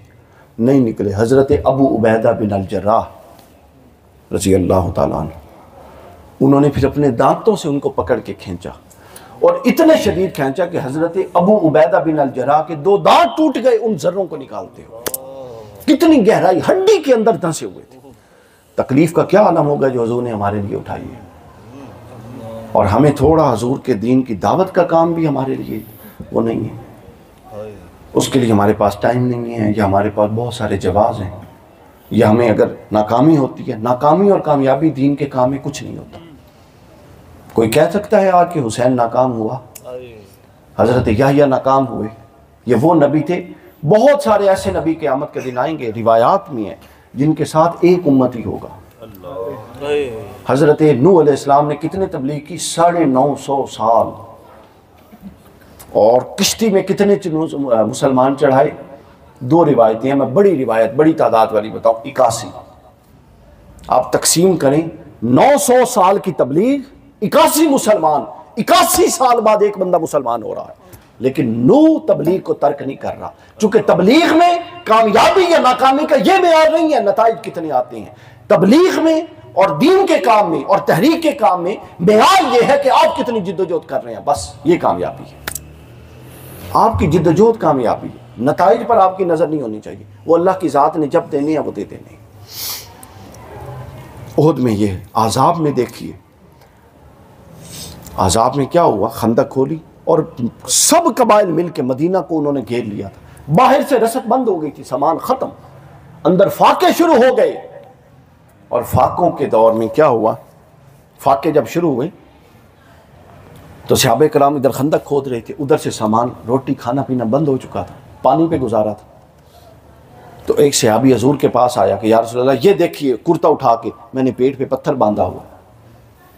नहीं निकले। हज़रत अबू उबैदा बिन अल जर्राह रज़ी अल्लाह ताला अन्हु, उन्होंने फिर अपने दांतों से उनको पकड़ के खींचा, और इतने शदीद खींचा कि हज़रत अबू उबैदा बिन अल जर्राह के 2 दांत टूट गए उन जर्रों को निकालते हुए। कितनी गहराई, हड्डी के अंदर धंसे हुए थे। तकलीफ का क्या आलम होगा जो हुजूर ने हमारे लिए उठाई है। और हमें थोड़ा हुजूर के दीन की दावत का काम भी हमारे लिए वो नहीं है, उसके लिए हमारे पास टाइम नहीं है, या हमारे पास बहुत सारे जवाब हैं, या हमें अगर नाकामी होती है, नाकामी और कामयाबी दीन के काम में कुछ नहीं होता। कोई कह सकता है आज कि हुसैन नाकाम हुआ, हज़रत याह्या नाकाम हुए, ये वो नबी थे। बहुत सारे ऐसे नबी क़यामत के दिन आएंगे, रिवायात में है, जिनके साथ एक उम्मत ही होगा। हज़रत नूह अलैहिस्सलाम ने कितने तबलीग की, 950 साल, और किश्ती में कितने मुसलमान चढ़ाए। 2 रिवायतें हैं, मैं बड़ी रिवायत, बड़ी तादाद वाली बताऊं, 81। आप तकसीम करें, 900 साल की तबलीग, 81 मुसलमान, 81 साल बाद एक बंदा मुसलमान हो रहा है। लेकिन नूह तबलीग को तर्क नहीं कर रहा, चूंकि तबलीग में कामयाबी या नाकामी का ये मेयार नहीं है नताइज कितने आते हैं। तबलीग में और दीन के काम में और तहरीक के काम में मेयार ये है कि आप कितनी जिद्दोजहद कर रहे हैं, बस ये कामयाबी है। आपकी जिद्दोजहद कामयाबी है, नताइज पर आपकी नजर नहीं होनी चाहिए। वो अल्लाह की ज़ात ने जब देने हैं वो दे देने। ओहद में ये, आज़ाब में देखिए, आज़ाब में क्या हुआ, खंदक खोली और सब कबाइल मिलकर मदीना को उन्होंने घेर लिया था। बाहर से रसद बंद हो गई थी, सामान ख़त्म, अंदर फाके शुरू हो गए। और फाकों के दौर में क्या हुआ, फाके जब शुरू हुए तो सहाबा कराम इधर खंदक खोद रहे थे, उधर से सामान, रोटी खाना पीना बंद हो चुका था, पानी पे गुजारा था। तो एक सहाबी हजूर के पास आया कि या रसूल अल्लाह, ये देखिए कुर्ता उठा के मैंने पेट पे पत्थर बांधा हुआ,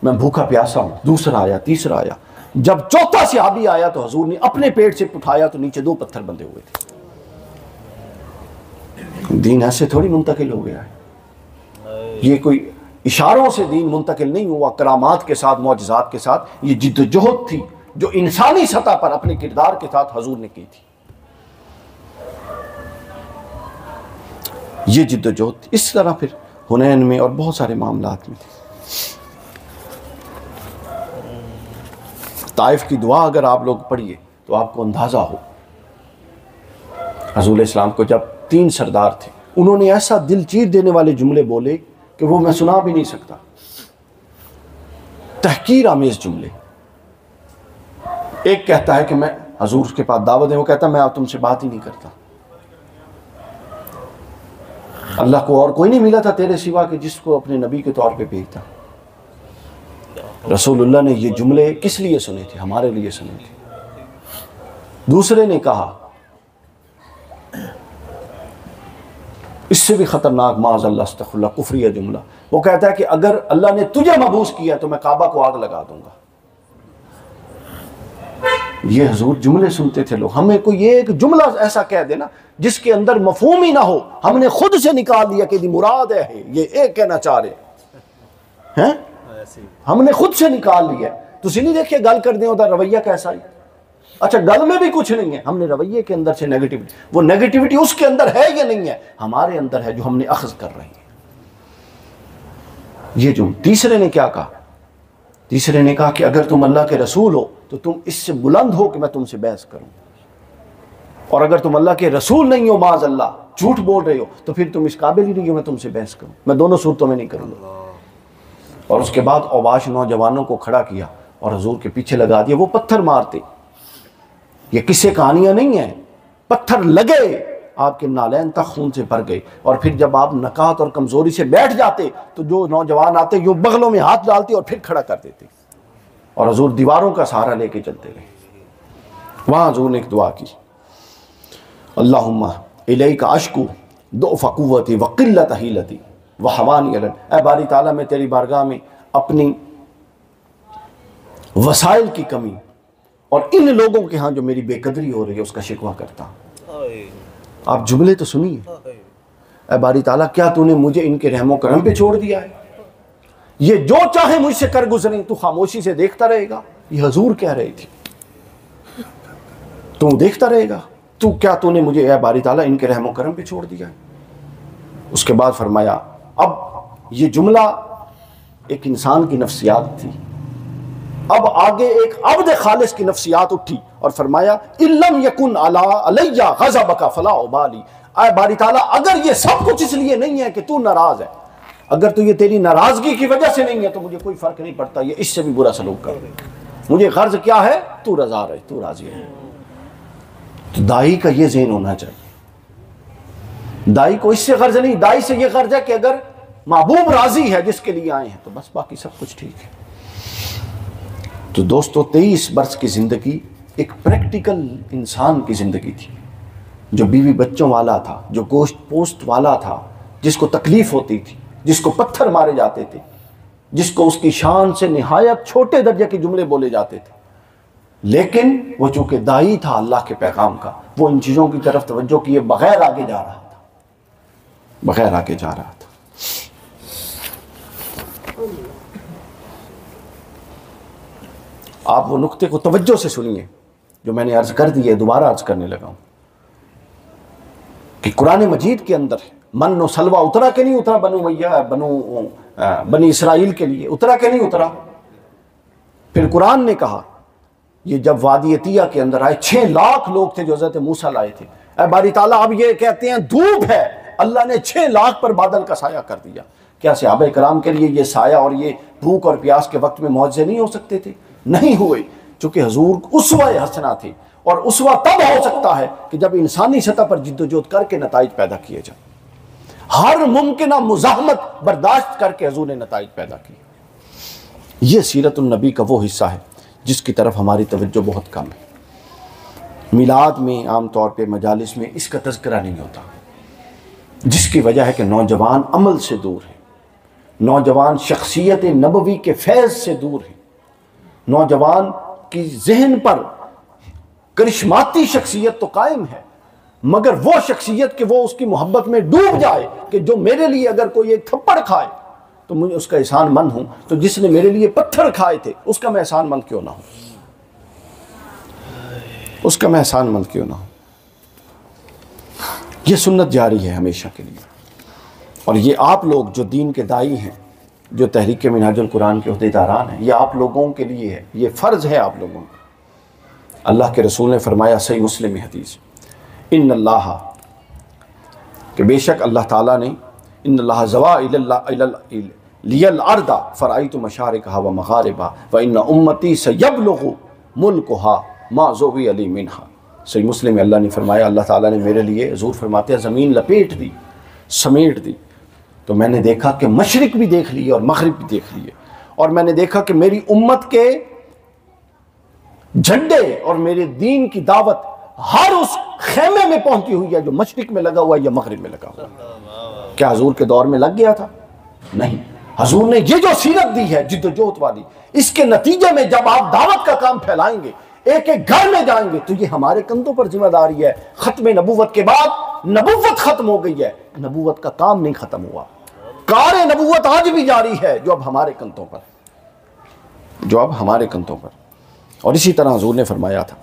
मैं भूखा प्यासा हूँ। दूसरा आया, तीसरा आया, जब चौथा सहाबी आया तो हजूर ने अपने पेट से उठाया तो नीचे 2 पत्थर बंधे हुए थे। दीन ऐसे थोड़ी मुंतकिल हो गया है, ये कोई इशारों से दीन मुंतकिल नहीं हुआ, करामात के साथ, मौजज़ात के साथ। ये जिद्दोजहद थी जो इंसानी सतह पर अपने किरदार के साथ हजूर ने की थी। ये जिद्दोजहद थी। इस तरह फिर हुनैन में और बहुत सारे मामलात में थी। ताइफ की दुआ अगर आप लोग पढ़िए तो आपको अंदाज़ा हो, रसूल इस्लाम को जब 3 सरदार थे, उन्होंने ऐसा दिल चीर देने वाले जुमले बोले कि वो मैं सुना भी नहीं सकता, तहकीर आमेज जुमले। एक कहता है कि मैं हजूर के पास दावत है, वो कहता है मैं अब तुमसे बात ही नहीं करता, अल्लाह को और कोई नहीं मिला था तेरे सिवा कि जिसको अपने नबी के तौर पे भेजता। रसूलुल्लाह ने ये जुमले किस लिए सुने थे, हमारे लिए सुने थे। दूसरे ने कहा, इससे भी खतरनाक, माज़अल्लाह अस्तग़फिरुल्लाह, कुफ्रिया जुमला, वो कहता है कि अगर अल्लाह ने तुझे मबूस किया तो मैं काबा को आग लगा दूंगा। ये हुजूर जुमले सुनते थे लोग। हमें कोई एक जुमला ऐसा कह देना जिसके अंदर मफहूम ही ना हो, हमने खुद से निकाल लिया कि मुराद है ये एक कहना चाह रहे हैं, हमने खुद से निकाल लिया। तुसी नहीं देखिए गल कर दे उधर रवैया कैसा है, अच्छा गल में भी कुछ नहीं है, हमने रवैये के अंदर से नेगेटिविटी, वो नेगेटिविटी उसके अंदर है या नहीं है, हमारे अंदर है जो हमने अख्ज़ कर रहे हैं। ये जो तीसरे ने क्या कहा, तीसरे ने कहा कि अगर तुम अल्लाह के रसूल हो तो तुम इससे बुलंद हो कि मैं तुमसे बहस करूं, और अगर तुम अल्लाह के रसूल नहीं हो, माज़ अल्लाह झूठ बोल रहे हो, तो फिर तुम इस काबिल ही नहीं हो मैं तुमसे बहस करूं, मैं दोनों सूरतों में नहीं करूंगा। और उसके बाद औबाश नौजवानों को खड़ा किया और हुजूर के पीछे लगा दिया, वो पत्थर मारते। ये किस्से कहानियां नहीं है, पत्थर लगे आपके नालैन तक खून से भर गए। और फिर जब आप नकाहत और कमज़ोरी से बैठ जाते तो जो नौजवान आते जो बगलों में हाथ डालते और फिर खड़ा कर देते, और हजूर दीवारों का सहारा लेके चलते रहे। वहाँ हजूर ने एक दुआ की, अल्लाहुम्मा इलैका अश्कू दुअफ़ क़ुव्वती व क़िल्लत हीलती व हवानी अलन। ऐ बारी ताला मैं तेरी बारगाह में अपनी वसाइल की कमी और इन लोगों के यहाँ जो मेरी बेकदरी हो रही है उसका शिकवा करता हूँ। आप जुमले तो सुनिए, ऐ बारी ताला क्या तूने मुझे इनके रहमो करम पे छोड़ दिया है? ये जो चाहे मुझसे कर गुजरे, तू खामोशी से देखता रहेगा? ये हजूर कह रही थी, तू देखता रहेगा? क्या तूने मुझे ऐ बारी ताला इनके रहमो करम पे छोड़ दिया है? उसके बाद फरमाया, अब ये जुमला एक इंसान की नफ्सियात थी, अब आगे एक अब्द खालिस की नफ्सियात उठी और फरमाया, इल्लम यकुन अला अलैया गज़बका फला उबाली। ऐ बारी ताला अगर ये सब कुछ इसलिए नहीं है कि तू नाराज है, अगर तो ये तेरी नाराजगी की वजह से नहीं है तो मुझे कोई फर्क नहीं पड़ता, ये इससे भी बुरा सलूक कर दे। मुझे गर्ज क्या है? तू रजा रहे, तू राजी है। तो दाई का ये ज़हन होना चाहिए। दाई को इससे गर्ज नहीं, दाई से ये गर्ज है कि अगर महबूब राजी है जिसके लिए आए हैं तो बस बाकी सब कुछ ठीक है। तो दोस्तों 23 वर्ष की ज़िंदगी एक प्रैक्टिकल इंसान की ज़िंदगी थी, जो बीवी बच्चों वाला था, जो गोश्त पोस्ट वाला था, जिसको तकलीफ़ होती थी, जिसको पत्थर मारे जाते थे, जिसको उसकी शान से निहायत छोटे दर्जे के जुमले बोले जाते थे, लेकिन वो चूँकि दाई था अल्लाह के पैगाम का, वो इन चीज़ों की तरफ तवज्जो किए बग़ैर आगे जा रहा था, बग़ैर आगे जा रहा था। आप वो नुक्ते को तवज्जो से सुनिए जो मैंने अर्ज़ कर दी है, दोबारा अर्ज़ करने लगा हूँ कि कुरान मजीद के अंदर मन व सलवा उतरा के नहीं उतरा बनी इसराइल के लिए, उतरा के नहीं उतरा। फिर कुरान ने कहा, ये जब वादी तिया के अंदर आए 6 लाख लोग थे जो हज़रत मूसा लाए थे। ऐ बारी ताला अब ये कहते हैं धूप है, अल्लाह ने 6 लाख पर बादल का साया कर दिया। क्या सहाबा कराम के लिए ये साया और ये भूख और प्यास के वक्त में मौजज़े नहीं हो सकते थे? नहीं हुए, चूँकि हजूर उसवा हसना थे, और उसवा तब हो सकता है कि जब इंसानी सतह पर जिद्दोजहद करके नताइज पैदा किए जाए। हर मुमकिन मुज़ाहमत बर्दाश्त करके हजूर ने नताइज पैदा किए। ये सीरतुन नबी का वो हिस्सा है जिसकी तरफ हमारी तवज्जो बहुत कम है। मिलाद में आम तौर पे मजालिस में इसका तज़किरा नहीं होता, जिसकी वजह है कि नौजवान अमल से दूर है, नौजवान शख्सियत नबवी के फैज़ से दूर है, नौजवान की जहन पर करिश्माती शख्सियत तो कायम है, मगर वो शख्सियत कि वो उसकी मोहब्बत में डूब जाए कि जो मेरे लिए अगर कोई एक थप्पड़ खाए तो मुझे उसका एहसान मंद हूँ, तो जिसने मेरे लिए पत्थर खाए थे उसका मैं एहसान मंद क्यों ना हूँ, उसका मैं एहसान मंद क्यों ना हूँ। ये सुन्नत जारी है हमेशा के लिए। और ये आप लोग जो दीन के दाई हैं, जो तहरीक मिनहाजुल कुरान के अहदेदारान हैं, ये आप लोगों के लिए है, ये फ़र्ज़ है आप लोगों का। अल्लाह के रसूल ने फरमाया, सही मुस्लिम हदीस, इन्नल्लाह कि बेशक अल्लाह ताला ने, इन्नल्लाह ज़वा लियल अर्दा फ़राइतु मशारिकहा व मग़ारिबहा व इन्न उम्मती सयब्लुगु मुल्कुहा मा ज़ुवी अली मिनहा। सही मुस्लिम में अल्लाह ने फरमाया, अल्लाह ताला ने मेरे लिए, हज़ूर फरमाते हैं, ज़मीन लपेट दी, समेट दी, तो मैंने देखा कि मशरिक़ भी देख लिए और मग़रिब भी देख लिए, और मैंने देखा कि मेरी उम्मत के झंडे और मेरे दीन की दावत हर उस खेमे में पहुंची हुई है जो मशरिक़ में लगा हुआ है या मग़रिब में लगा हुआ है। क्या हजूर के दौर में लग गया था? नहीं। हजूर ने ये जो सीरत दी है जिद्दोजहद वाली, इसके नतीजे में जब आप दावत का काम फैलाएंगे, एक एक घर में जाएंगे, तो ये हमारे कंधों पर जिम्मेदारी है। खत्म नबूवत के बाद नबूवत खत्म हो गई है, नबूवत का काम नहीं खत्म हुआ, कार नबूवत आज भी जारी है, जो अब हमारे कंधों पर, जो अब हमारे कंधों पर। और इसी तरह हजूर ने फरमाया था,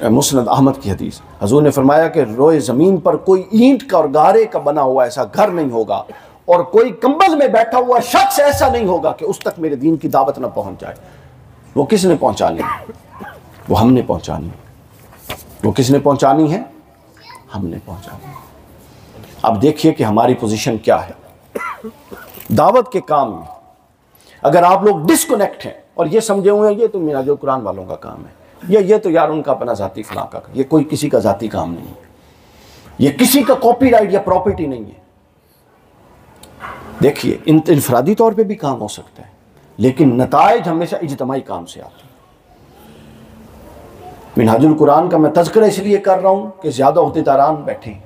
मुस्नद अहमद की हदीस, हजूर ने फरमाया कि रोए ज़मीन पर कोई ईंट का और गारे का बना हुआ ऐसा घर नहीं होगा, और कोई कंबल में बैठा हुआ शख्स ऐसा नहीं होगा कि उस तक मेरे दीन की दावत न पहुंच जाए। वो किसने पहुंचानी है? वो हमने पहुंचानी है। वो किसने पहुंचानी है? हमने पहुंचानी है। अब देखिए कि हमारी पोजीशन क्या है दावत के काम में। अगर आप लोग डिस्कनेक्ट हैं और ये समझे हुए हैं ये तो मिनाजुल कुरान वालों का काम है, ये तो यार उनका अपना ज़ाती फलां का, ये कोई किसी का ज़ाती काम नहीं है, ये किसी का कॉपीराइट या प्रॉपर्टी नहीं है। देखिए इनफरादी तौर पे भी काम हो सकता है, लेकिन नताइज हमेशा इज्तिमाई काम से आते हैं। मिनहाजुल कुरान का मैं तज़किरा इसलिए कर रहा हूँ कि ज़्यादा अहदेदारान बैठे हैं।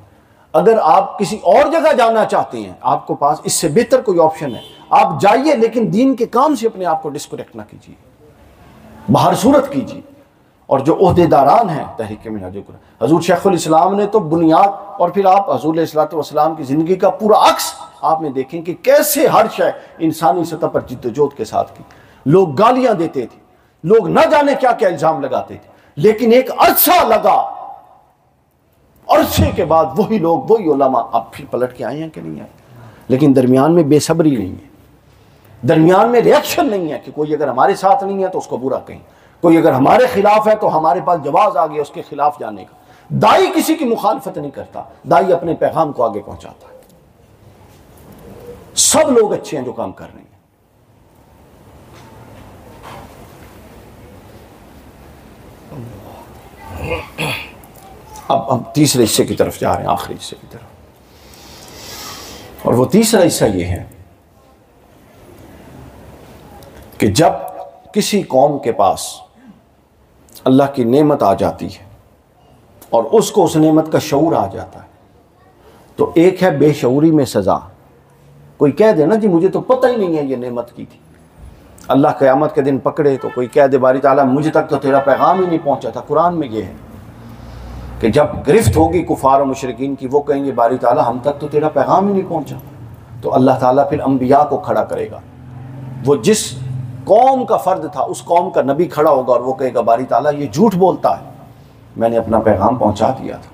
अगर आप किसी और जगह जाना चाहते हैं, आपको पास इससे बेहतर कोई ऑप्शन है, आप जाइए, लेकिन दीन के काम से अपने आप को डिस्कनेक्ट ना कीजिए, बाहर सूरत कीजिए। और जो ओहदेदारान हैं तहरीक मिनहाजुल कुरान, हजूर शेखुल इस्लाम ने तो बुनियाद, और फिर आप हजूर अलैहिस्सलातु वस्सलाम की ज़िंदगी का पूरा अक्स आपने देखें कि कैसे हर शय इंसानी सतह पर जिद्दोजहद के साथ की। लोग गालियां देते थे, लोग न जाने क्या क्या इल्ज़ाम लगाते थे, लेकिन एक अरसा लगा, अरसे के बाद वही लोग, वही उलमा अब फिर पलट के आए हैं कि नहीं आए। लेकिन दरमियान में बेसब्री नहीं है, दरमियान में रिएक्शन नहीं है कि कोई अगर हमारे साथ नहीं है तो उसको बुरा कहें, कोई अगर हमारे खिलाफ है तो हमारे पास जवाब आ गया उसके खिलाफ जाने का। दाई किसी की मुखालफत नहीं करता, दाई अपने पैगाम को आगे पहुंचाता है। सब लोग अच्छे हैं जो काम कर रहे हैं। अब हम तीसरे हिस्से की तरफ जा रहे हैं, आखिरी हिस्से की तरफ, और वो तीसरा हिस्सा ये है कि जब किसी कौम के पास अल्लाह की नेमत आ जाती है और उसको उस नेमत का शऊर आ जाता है, तो एक है बेशऊरी में सज़ा। कोई कह दे ना जी मुझे तो पता ही नहीं है ये नेमत की थी, अल्लाह क़यामत के दिन पकड़े तो कोई कह दे बारी ताला मुझे तक तो तेरा पैगाम ही नहीं पहुंचा था। कुरान में ये है कि जब गिरफ्त होगी कुफार और मुशरिकीन की, वो कहेंगे बारी ताला हम तक तो तेरा पैगाम ही नहीं पहुंचा। तो अल्लाह ताला फिर अंबिया को खड़ा करेगा, वो जिस कौम का फ़र्द था उस कौम का नबी खड़ा होगा और वो कहेगा बारी ताला ये झूठ बोलता है, मैंने अपना पैगाम पहुंचा दिया था।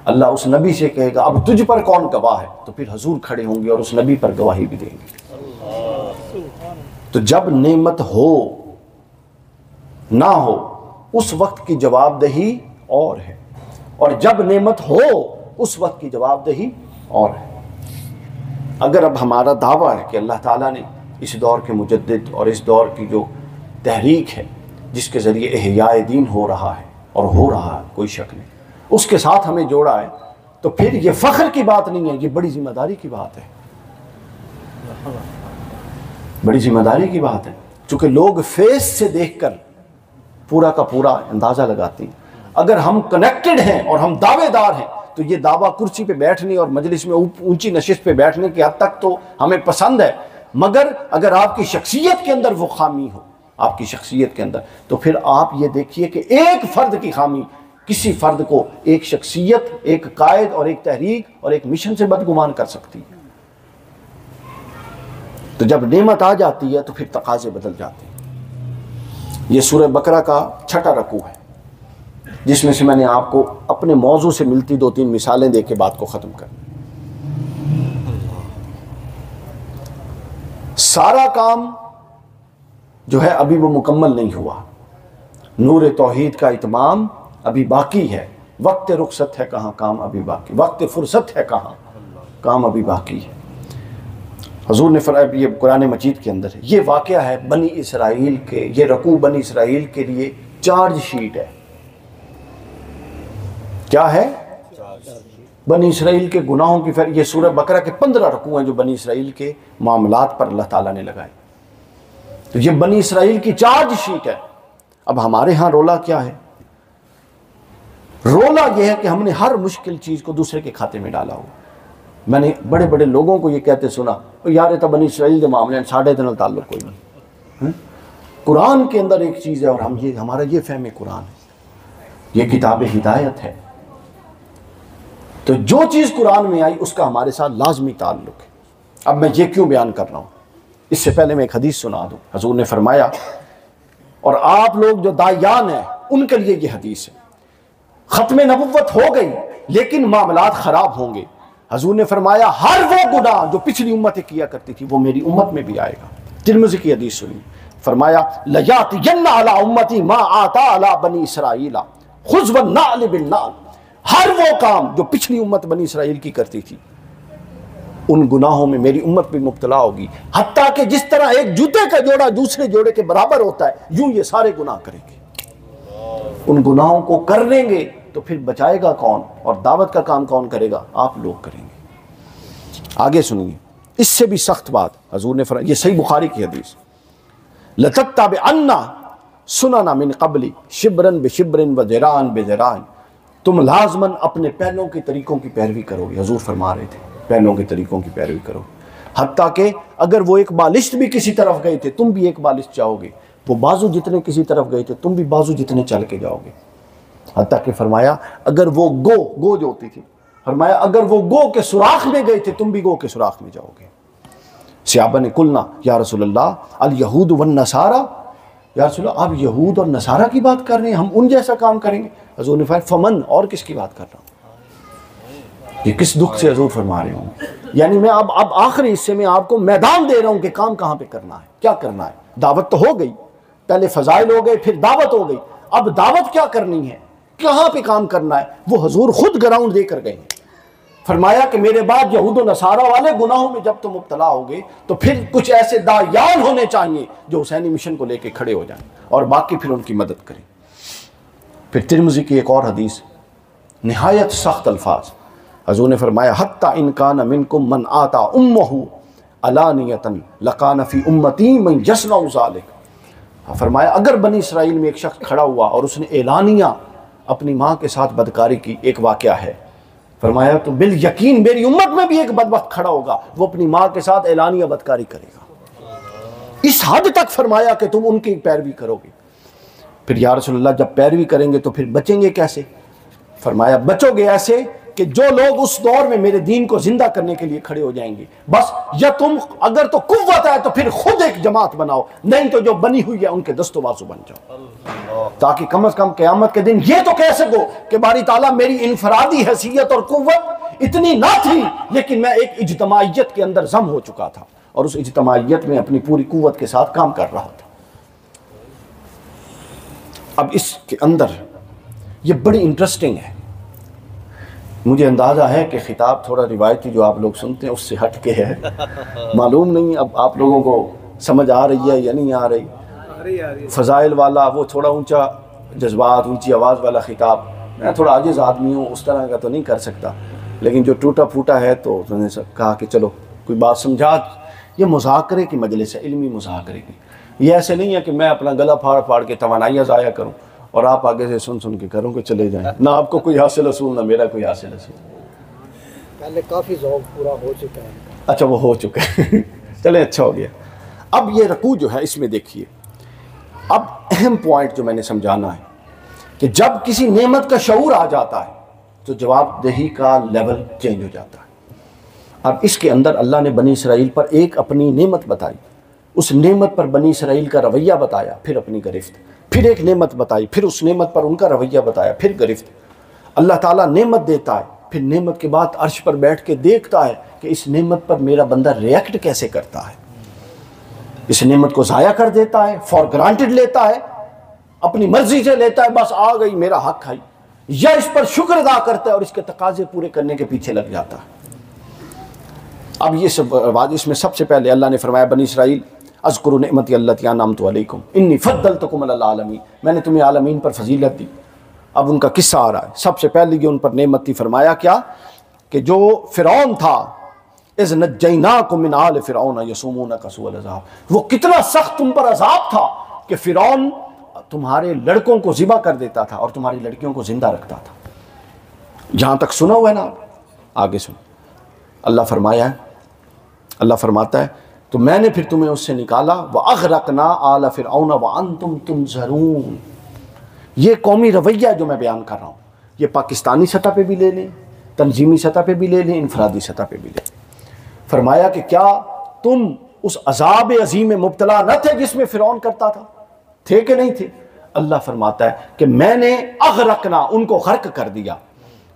अल्लाह उस नबी से कहेगा अब तुझ पर कौन गवाह है, तो फिर हजूर खड़े होंगे और उस नबी पर गवाही भी देंगे। तो जब नेमत हो ना हो उस वक्त की जवाबदेही और है, और जब नेमत हो उस वक्त की जवाबदेही और है। अगर अब हमारा दावा है कि अल्लाह ताला ने इस दौर के मुजद्दिद और इस दौर की जो तहरीक है जिसके ज़रिए इहयाए दीन हो रहा है और हो रहा है, कोई शक नहीं, उसके साथ हमें जोड़ा है, तो फिर ये फ़ख्र की बात नहीं है, ये बड़ी जिम्मेदारी की बात है, बड़ी जिम्मेदारी की बात है। चूँकि लोग फेस से देखकर पूरा का पूरा अंदाज़ा लगाते हैं। अगर हम कनेक्टेड हैं और हम दावेदार हैं तो ये दावा कुर्सी पे बैठने और मजलिस में ऊंची नशिस्त पे बैठने की हद तक तो हमें पसंद है, मगर अगर आपकी शख्सियत के अंदर वो खामी हो, आपकी शख्सियत के अंदर, तो फिर आप ये देखिए कि एक फ़र्द की खामी किसी फ़र्द को, एक शख्सियत, एक कायद और एक तहरीक और एक मिशन से बदगुमान कर सकती है। तो जब नेमत आ जाती है तो फिर तकाज़े बदल जाते हैं। ये सूरह बकरा का 6वां रकू है, जिसमें से मैंने आपको अपने मौजू से मिलती 2-3 मिसालें दे के बात को ख़त्म कर। सारा काम जो है अभी वो मुकम्मल नहीं हुआ, नूर तौहीद का इत्माम अभी बाकी है। वक्त रुखसत है कहाँ, काम अभी बाकी, वक्त फुर्सत है कहाँ, काम अभी बाकी है। हजूर ने फरमाया, ये कुरान मजीद के अंदर है, ये वाक़या है बनी इसराइल के, ये रकू बनी इसराइल के लिए चार्ज शीट है। क्या है? बनी इसराइल के गुनाहों की। फिर ये सूरह बकरा के 15 रकू हैं जो बनी इसराइल के मामलात पर अल्लाह ताला ने लगाए। तो ये बनी इसराइल की चार्ज शीट है। अब हमारे यहाँ रोला क्या है? रोला ये है कि हमने हर मुश्किल चीज़ को दूसरे के खाते में डाला हुआ। मैंने बड़े बड़े लोगों को ये कहते सुना, यार ये तो बनी इसराइल के मामले साढ़े दिन ताल्लुक कोई नहीं। कुरान के अंदर एक चीज़ है और हम ये, हमारा ये फहम कुरान है, ये किताब हिदायत है। तो जो चीज़ कुरान में आई उसका हमारे साथ लाजमी ताल्लुक है। अब मैं ये क्यों बयान कर रहा हूँ, इससे पहले मैं एक हदीस सुना दूँ। हजूर ने फरमाया, और आप लोग जो दायान हैं उनके लिए ये हदीस है, ख़त्म नबुव्वत हो गई लेकिन मामलात ख़राब होंगे। हजूर ने फरमाया, हर वो गुनाह जो पिछली उम्मतें किया करती थी वो मेरी उम्मत में भी आएगा। तिरमिज़ी की हदीस सुनी, फरमाया लयातियन्ना अला उम्मती मा आता अला बनी इसराइला खुज़वन नाल बिन नाल। हर वो काम जो पिछली उम्मत बनी इसराइल की करती थी उन गुनाहों में मेरी उम्मत भी मुब्तला होगी। हत्ता कि जिस तरह एक जूते का जोड़ा दूसरे जोड़े के बराबर होता है, यूं ये सारे गुनाह करेंगे। उन गुनाहों को कर लेंगे तो फिर बचाएगा कौन, और दावत का काम कौन करेगा, आप लोग करेंगे। आगे सुनिए, इससे भी सख्त बात हजूर ने फरमाया, ये सही बुखारी की हदीस, लतत्तबिअन्ना सुनना मिन क़ब्ली शिब्रन बिशिब्रिन व ज़िराअन बिज़िराअन, तुम लाजमन अपने पहलों के तरीकों की पैरवी करोगे। हजूर फरमा रहे थे पहलों के तरीकों की पैरवी करो, हत्ता कि अगर वो एक बालिश भी किसी तरफ गए थे तुम भी एक बालिश जाओगे, वो बाजू जितने किसी तरफ गए थे तुम भी बाजू जितने चल के जाओगे। हत्ता कि फरमाया अगर वो गो जो होती थी, फरमाया अगर वो गो के सुराख में गए थे तुम भी गो के सुराख में जाओगे। सहाबा ने कुलना या रसूलल्लाह अल यहूद वन नसारा, या रसूलल्लाह आप यहूद और नसारा की बात कर रहे हैं, हम उन जैसा काम करेंगे। हजूर ने फरमाया फमन, और किसकी बात कर रहा हूँ, ये किस दुख से हजूर फरमा रहे होंगे। यानी मैं अब आखिरी हिस्से में आपको मैदान दे रहा हूँ कि काम कहाँ पे करना है, क्या करना है। दावत तो हो गई, पहले फजाइल हो गए, फिर दावत हो गई, अब दावत क्या करनी है, कहाँ पे काम करना है, वो हजूर खुद ग्राउंड देकर गए। फरमाया कि मेरे बाद यहूद और नसारा वाले गुनाहों में जब तुम मुब्तला होगे तो फिर कुछ ऐसे दायान होने चाहिए जो हुसैनी मिशन को लेके खड़े हो जाएं और बाकी फिर उनकी मदद करें। फिर तिरमिज़ी की एक और हदीस, निहायत सख्त अल्फाज, हजूर ने फरमाया हत्ता इन कान मिनकुम मन आता उम्महु अलानियतन लकान फी उम्मती मन यस्नउ ज़ालिक। फरमाया अगर बनी इसराइल में एक शख्स खड़ा हुआ और उसने एलानिया अपनी माँ के साथ बदकारी की, एक वाक़या है, फरमाया तो बिल यकीन मेरी उम्मत में भी एक बदबख्त खड़ा होगा, वो अपनी माँ के साथ एलानिया बदकारी करेगा। इस हद तक फरमाया कि तुम उनकी पैरवी करोगे। फिर या रसूलल्लाह जब पैरवी करेंगे तो फिर बचेंगे कैसे, फरमाया बचोगे ऐसे कि जो लोग उस दौर में मेरे दीन को जिंदा करने के लिए खड़े हो जाएंगे, बस या तुम अगर तो कुव्वत है तो फिर खुद एक जमात बनाओ, नहीं तो जो बनी हुई है उनके दस्तो बाजू बन जाओ, ताकि कम से कम क़यामत के दिन ये तो कह सको कि बारी ताला मेरी इनफरादी हैसियत और कुव्वत इतनी ना थी, लेकिन मैं एक इज्तमाइयत के अंदर जम हो चुका था और उस इज्तमाइयत में अपनी पूरी कुव्वत के साथ काम कर रहा था। अब इसके अंदर ये बड़ी इंटरेस्टिंग है, मुझे अंदाज़ा है कि ख़िताब थोड़ा रिवायती जो आप लोग सुनते हैं उससे हट के है, मालूम नहीं अब आप लोगों को समझ आ रही है या नहीं आ रही। फ़ज़ाइल वाला वो थोड़ा ऊंचा जज्बात, ऊंची आवाज़ वाला ख़िताब, मैं थोड़ा आजिज़ आदमी हूँ, उस तरह का तो नहीं कर सकता, लेकिन जो टूटा फूटा है तो मैंने कहा कि चलो कोई बात समझा। ये मुज़ाकरे की मजलिस है, इल्मी मुज़ाकरे की, ये ऐसे नहीं है कि मैं अपना गला फाड़ फाड़ के तवानाइयाँ ज़ाया करूँ और आप आगे से सुन सुन के करूँ कि चले जाएं, ना आपको कोई हासिल असूल ना मेरा कोई हासिल असूल। पहले काफ़ी ज़ौक़ पूरा हो चुका है। अच्छा वो हो चुका है चले अच्छा हो गया। अब ये रकू जो है इसमें देखिए, अब अहम पॉइंट जो मैंने समझाना है कि जब किसी नेमत का शऊर आ जाता है तो जवाबदेही का लेवल चेंज हो जाता है। अब इसके अंदर अल्लाह ने बनी इसराइल पर एक अपनी नेमत बताई, उस नेमत पर बनी इसराइल का रवैया बताया, फिर अपनी गिरफ्त, फिर एक नेमत बताई, फिर उस नेमत पर उनका रवैया बताया, फिर गिरफ्त। अल्लाह ताला नेमत देता है, फिर नेमत के बाद अर्श पर बैठ के देखता है कि इस नेमत पर मेरा बंदा रिएक्ट कैसे करता है। इस नेमत को ज़ाया कर देता है, फॉर ग्रांटेड लेता है, अपनी मर्जी से लेता है, बस आ गई मेरा हक है, या इस पर शुक्र अदा करता है और इसके तकाजे पूरे करने के पीछे लग जाता है। अब ये सब बात, इसमें सबसे पहले अल्लाह ने फरमाया बनी इसराइल अज़कुरु निअमती अल्लती अनअमतु अलैकुम इन्नी फद्दलतुकुम अलल आलमीन, मैंने तुम्हें आलमीन पर फजीलत दी। अब उनका किस्सा आ रहा है। सबसे पहले ये उन पर नेमत थी, फरमाया क्या कि जो फ़िरौन था, इज़ नज्जैनाकुम मिन आल फ़िरऔन यसुमूनका सूअल अज़ाब, वो कितना सख्त तुम पर अज़ाब था कि फ़िरौन तुम्हारे लड़कों को ज़िबा कर देता था और तुम्हारी लड़कियों को ज़िंदा रखता था। जहाँ तक सुना हुआ है ना, आगे सुनो। अल्लाह फरमाता है तो मैंने फिर तुम्हें उससे निकाला, व अग़रक़ना आल फ़िरऔन व अंतुम तुनज़रून। ये कौमी रवैया जो मैं बयान कर रहा हूँ, ये पाकिस्तानी सतह पे भी ले लें, तंजीमी सतह पे भी ले लें, इनफरादी सतह पे भी ले लें। फरमाया कि क्या तुम उस अज़ाब अज़ीम में मुब्तला न थे जिसमें फ़िरऔन करता था, थे कि नहीं थे? अल्लाह फरमाता है कि मैंने अग़रक़ना, उनको गर्क कर दिया।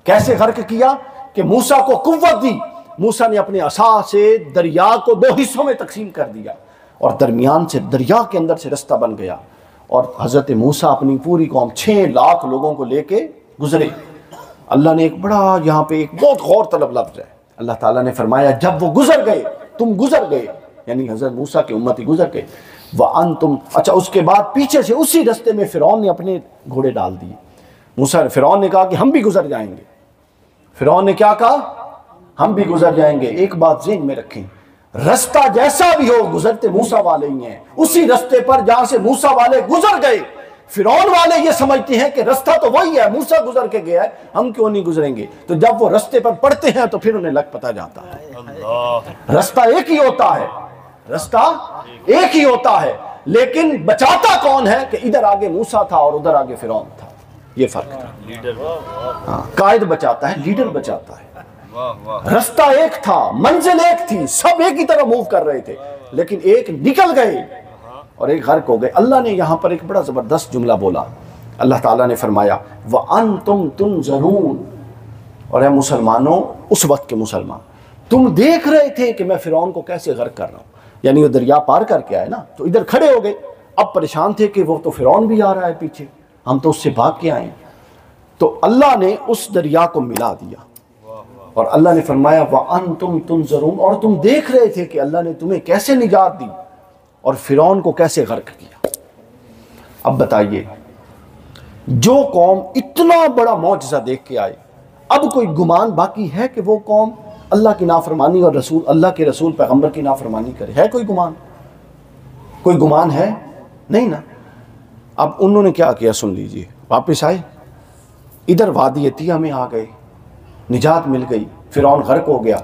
कैसे गर्क किया कि मूसा को कुव्वत दी, मूसा ने अपने असा से दरिया को दो हिस्सों में तकसीम कर दिया और दरमियान से दरिया के अंदर से रास्ता बन गया और हज़रत मूसा अपनी पूरी कौम 6 लाख लोगों को लेके गुजरे। अल्लाह ने एक बड़ा यहाँ पे एक बहुत गौर तलब लफ्ज़ है, अल्लाह ताला ने फरमाया जब वो गुजर गए, तुम गुजर गए, यानी हज़रत मूसा के उम्मती गुजर गए, व अंतुम, अच्छा उसके बाद पीछे से उसी रास्ते में फ़िरौन ने अपने घोड़े डाल दिए। मूसा फिरौन ने कहा कि हम भी गुजर जाएंगे। फिरौन ने क्या कहा? हम भी गुजर जाएंगे। एक बात ज़हन में रखें, रास्ता जैसा भी हो गुजरते मूसा वाले ही हैं। उसी रास्ते पर जहां से मूसा वाले गुजर गए, फिरौन वाले ये समझते हैं कि रास्ता तो वही है, मूसा गुजर के गया है, हम क्यों नहीं गुजरेंगे। तो जब वो रास्ते पर पड़ते हैं तो फिर उन्हें लग पता जाता है रास्ता एक ही होता है, रास्ता एक ही होता है, लेकिन बचाता कौन है कि इधर आगे मूसा था और उधर आगे फिरौन था। ये फर्क था। हाँ, कायद बचाता है, लीडर बचाता है। रास्ता एक था, मंजिल एक थी, सब एक ही तरह मूव कर रहे थे, लेकिन एक निकल गए और एक गर्क हो गए। अल्लाह ने यहां पर एक बड़ा जबरदस्त जुमला बोला। अल्लाह ताला ने फरमाया व अंतुम तुनज़रून, और है मुसलमानों, उस वक्त के मुसलमान, तुम देख रहे थे कि मैं फिरौन को कैसे गर्क कर रहा हूं। यानी वो दरिया पार करके आए ना, तो इधर खड़े हो गए। अब परेशान थे कि वो तो फिरौन भी आ रहा है पीछे, हम तो उससे भाग के आए। तो अल्लाह ने उस दरिया को मिला दिया और अल्लाह ने फरमाया व अंतुम तुनज़रून, और तुम देख रहे थे कि अल्लाह ने तुम्हें कैसे निजात दी और फिरौन को कैसे गर्क किया। अब बताइए, जो कौम इतना बड़ा मौजज़ा देख के आए, अब कोई गुमान बाकी है कि वो कौम अल्लाह की नाफरमानी और रसूल, अल्लाह के रसूल पैगंबर की नाफरमानी करे? है कोई गुमान? कोई गुमान है? नहीं ना। अब उन्होंने क्या किया सुन लीजिए। वापस आए, इधर वादी तिया में आ गए, निजात मिल गई, फिरौन गर्क हो गया।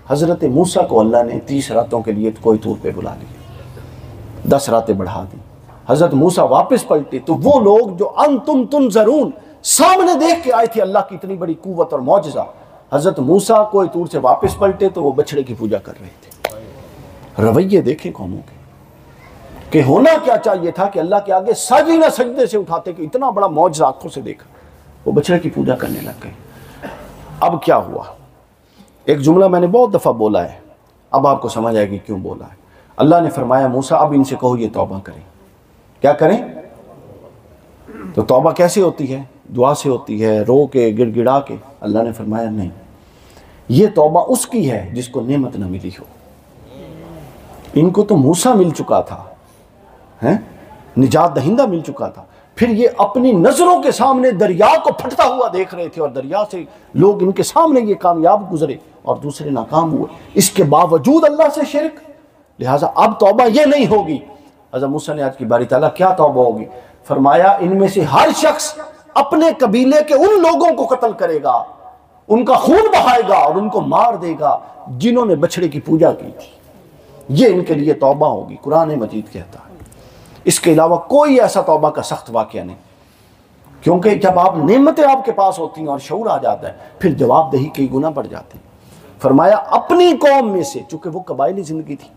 हज़रत मूसा को अल्लाह ने 30 रातों के लिए कोई तूर पे बुला लिया, 10 रातें बढ़ा दी। हज़रत मूसा वापस पलटे तो वो लोग जो अंतुम तुनज़रून सामने देख के आए थे अल्लाह की इतनी बड़ी कुव्वत और मौजज़ा, हज़रत मूसा कोई तूर से वापस पलटे तो वो बछड़े की पूजा कर रहे थे। रवैये देखें कौमों के कि होना क्या चाहिए था कि अल्लाह के आगे साजी ना सजदे से उठाते कि इतना बड़ा मौजज़ा आंखों से देखा, वो बछड़े की पूजा करने लग गए। अब क्या हुआ? एक जुमला मैंने बहुत दफ़ा बोला है, अब आपको समझ आएगी क्यों बोला है। अल्लाह ने फरमाया मूसा अब इनसे कहो ये तौबा करें। क्या करें? तो तौबा कैसे होती है? दुआ से होती है, रो के गिड़गिड़ा के। अल्लाह ने फरमाया नहीं, ये तौबा उसकी है जिसको नेमत न मिली हो। इनको तो मूसा मिल चुका था, हैं, निजात दहिंदा मिल चुका था, फिर ये अपनी नजरों के सामने दरिया को फटता हुआ देख रहे थे और दरिया से लोग इनके सामने ये कामयाब गुजरे और दूसरे नाकाम हुए। इसके बावजूद अल्लाह से शिरक, लिहाजा अब तौबा ये नहीं होगी। हज़रत मूसा ने आज की बारी ताला क्या तौबा होगी? फरमाया इनमें से हर शख्स अपने कबीले के उन लोगों को कत्ल करेगा, उनका खून बहाएगा और उनको मार देगा जिन्होंने बछड़े की पूजा की थी। ये इनके लिए तौबा होगी, कुरान मजीद कहता है। इसके अलावा कोई ऐसा तौबा का सख्त वाक़या नहीं, क्योंकि जब आप नेमतें आपके पास होती हैं और शऊर आ जाता है, फिर जवाबदेही कई गुना बढ़ जाती है। फरमाया अपनी कौम में से, चूंकि वो कबायली ज़िंदगी थी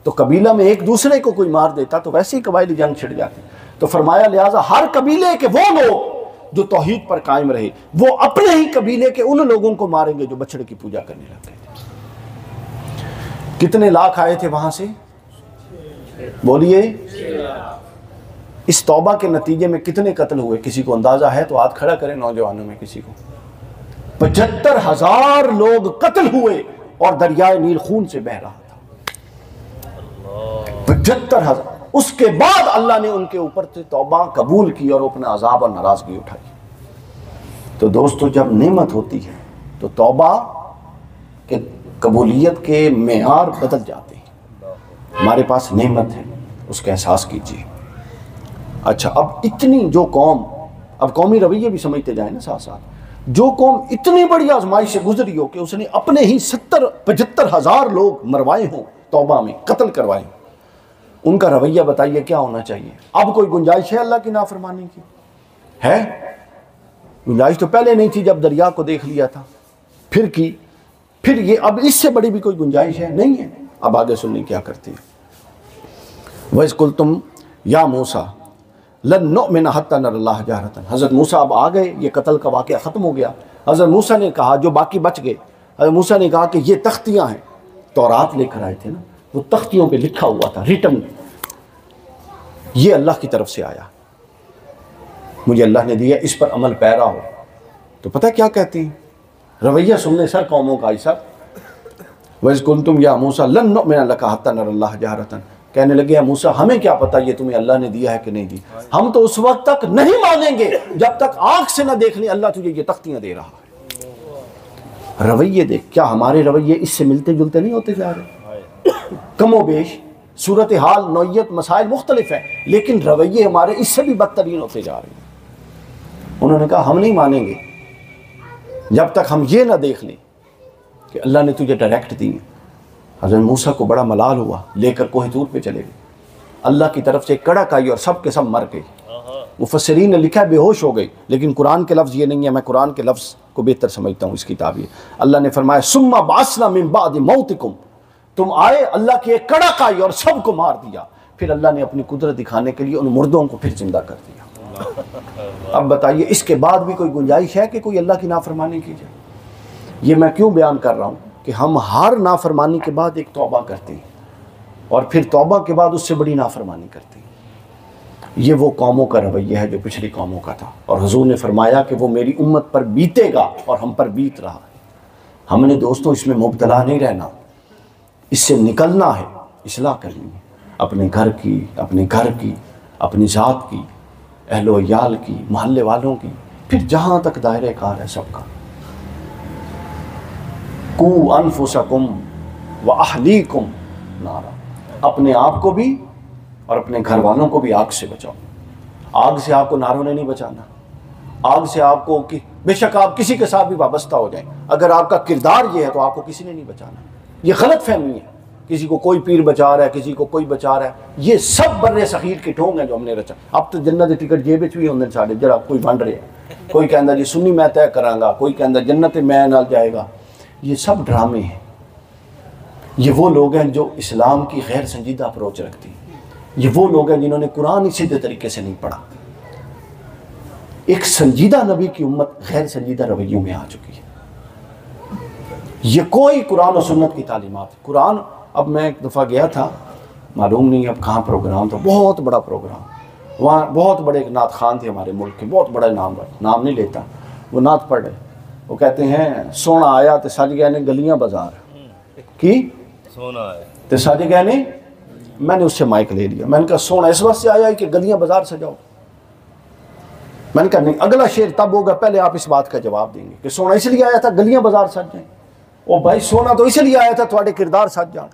तो कबीला में एक दूसरे को कोई मार देता तो वैसे ही कबायली जंग छिड़ जाती। तो फरमाया लिहाजा हर कबीले के वो लोग जो तौहीद पर कायम रहे, वो अपने ही कबीले के उन लोगों को मारेंगे जो बछड़े की पूजा करने लग गए थे। कितने लाख आए थे वहां से? बोलिए। इस तौबा के नतीजे में कितने कत्ल हुए? किसी को अंदाजा है तो हाथ खड़ा करें नौजवानों में किसी को। 75,000 लोग कत्ल हुए और दरियाए नील खून से बह रहा था। 75,000। उसके बाद अल्लाह ने उनके ऊपर से तौबा कबूल की और अपना अजाब और नाराजगी उठाई। तो दोस्तों, जब नेमत होती है तो तौबा के कबूलियत के मेयार बदल जाते हैं। हमारे पास नेमत है, उसका एहसास कीजिए। अच्छा, अब इतनी जो कौम, अब कौमी रवैये भी समझते जाए ना साथ साथ, जो कौम इतनी बड़ी आजमाइश से गुजरी हो कि उसने अपने ही 70-75,000 लोग मरवाए हों, तौबा में कत्ल करवाए, उनका रवैया बताइए क्या होना चाहिए? अब कोई गुंजाइश है अल्लाह की नाफरमानी की? है? गुंजाइश तो पहले नहीं थी जब दरिया को देख लिया था, फिर की, फिर ये अब इससे बड़ी भी कोई गुंजाइश है? नहीं है। अब आगे सुनने क्या करती है। वइज़ कुल्तुम या मूसा लन नुअमिना हत्ता नरल्लाह जहरतन। हज़रत मूसा अब आ गए, ये कत्ल का वाक़या ख़त्म हो गया। हज़रत मूसा ने कहा, जो बाकी बच गए, हज़रत मूसा ने कहा कि ये तख्तियाँ हैं, तौरात लेकर आए थे ना, वो तख्तियों पे लिखा हुआ था, रिटन, ये अल्लाह की तरफ से आया, मुझे अल्लाह ने दिया, इस पर अमल पैरा हो। तो पता क्या कहती हैं? रवैया सुनने सर कौमों का ऐसा। वइज़ कुंतुम या मूसा लन नुअमिना लका हत्ता नरल्लाह जहरतन, कहने लगे मूसा हमें क्या पता ये तुम्हें अल्लाह ने दिया है कि नहीं दी, हम तो उस वक्त तक नहीं मानेंगे जब तक आंख से ना देख लें अल्लाह तुझे ये तख्तियां दे रहा है। रवैये देख, क्या हमारे रवैये इससे मिलते जुलते नहीं होते जा रहे? कमो बेश सूरत हाल, नौयत, मसाइल मुख्तलिफ है, लेकिन रवैये हमारे इससे भी बदतरीन होते जा रहे हैं। उन्होंने कहा हम नहीं मानेंगे जब तक हम ये ना देख लें कि अल्लाह ने तुझे डायरेक्ट दी है। हज़रत मूसा को बड़ा मलाल हुआ, लेकर कोह तूर पे चले गए। अल्लाह की तरफ से एक कड़क आई और सब के सब मर गए। मुफस्सिरीन ने लिखा है बेहोश हो गई, लेकिन कुरान के लफ्ज़ ये नहीं है, मैं कुरान के लफ्ज़ को बेहतर समझता हूँ इसकी ताबीर। अल्लाह ने फरमाया सुम्मा बासना मिन बादि मौतिकुम, तुम आए, अल्लाह की एक कड़क आई और सबको मार दिया। फिर अल्लाह ने अपनी कुदरत दिखाने के लिए उन मुर्दों को फिर जिंदा कर दिया। अब बताइए इसके बाद भी कोई गुंजाइश है कि कोई अल्लाह की नाफरमानी की जाए? ये मैं क्यों बयान कर रहा हूँ कि हम हर नाफरमानी के बाद एक तौबा करते हैं और फिर तौबा के बाद उससे बड़ी नाफरमानी करते हैं। ये वो कौमों का रवैया है जो पिछली कौमों का था, और हुजूर ने फरमाया कि वो मेरी उम्मत पर बीतेगा और हम पर बीत रहा है। हमने दोस्तों इसमें मुब्तला नहीं रहना, इससे निकलना है, इस्लाह करनी है अपने घर की, अपनी ज़ात की, अहलो अयाल की, मोहल्ले वालों की, फिर जहाँ तक दायरे कार है सबका। कू अनफुसकुम व अहलीकुम नारा, अपने आप को भी और अपने घर वालों को भी आग से बचाओ। आग से आपको नारों ने नहीं बचाना, आग से आपको कि बेशक आप किसी के साथ भी वाबस्ता हो जाएं, अगर आपका किरदार ये है तो आपको किसी ने नहीं बचाना। ये गलत फहमी है, किसी को कोई पीर बचा रहा है, किसी को कोई बचा रहा है, ये सब बर्रे सखीर की ठोंग है जो हमने रचा। अब तो जन्नत टिकट जेब भी होंगे साढ़े, जरा कोई बन रहे, कोई कहता जी सुन्नी मैं तय करांगा, कोई कहता जन्नत मैं नाल जाएगा। ये सब ड्रामे हैं। ये वो लोग हैं जो इस्लाम की गैर संजीदा अप्रोच रखती हैं। ये वो लोग हैं जिन्होंने कुरान ही सीधे तरीके से नहीं पढ़ा। एक संजीदा नबी की उम्मत गैर संजीदा रवैयों में आ चुकी है। ये कोई कुरान और सुन्नत की तालीमात, कुरान, अब मैं एक दफ़ा गया था, मालूम नहीं अब कहाँ प्रोग्राम था, बहुत बड़ा प्रोग्राम, वहाँ बहुत बड़े एक नात खान थे हमारे मुल्क के, बहुत बड़ा नाम नहीं लेता, वो नात पढ़ रहे, वो कहते हैं सोना आया तो सज गए ने गलियां बाजार की, सोना आया तो सज गए ने। मैंने उससे माइक ले लिया, मैंने कहा सोना इस वक्त से आया कि गलियां बाजार सजाओ? मैंने कहा नहीं, अगला शेर तब होगा, पहले आप इस बात का जवाब देंगे कि सोना इसलिए आया था गलियां बाजार सज जाए। ओ भाई सोना तो इसलिए आया था थोड़े किरदार सज जान,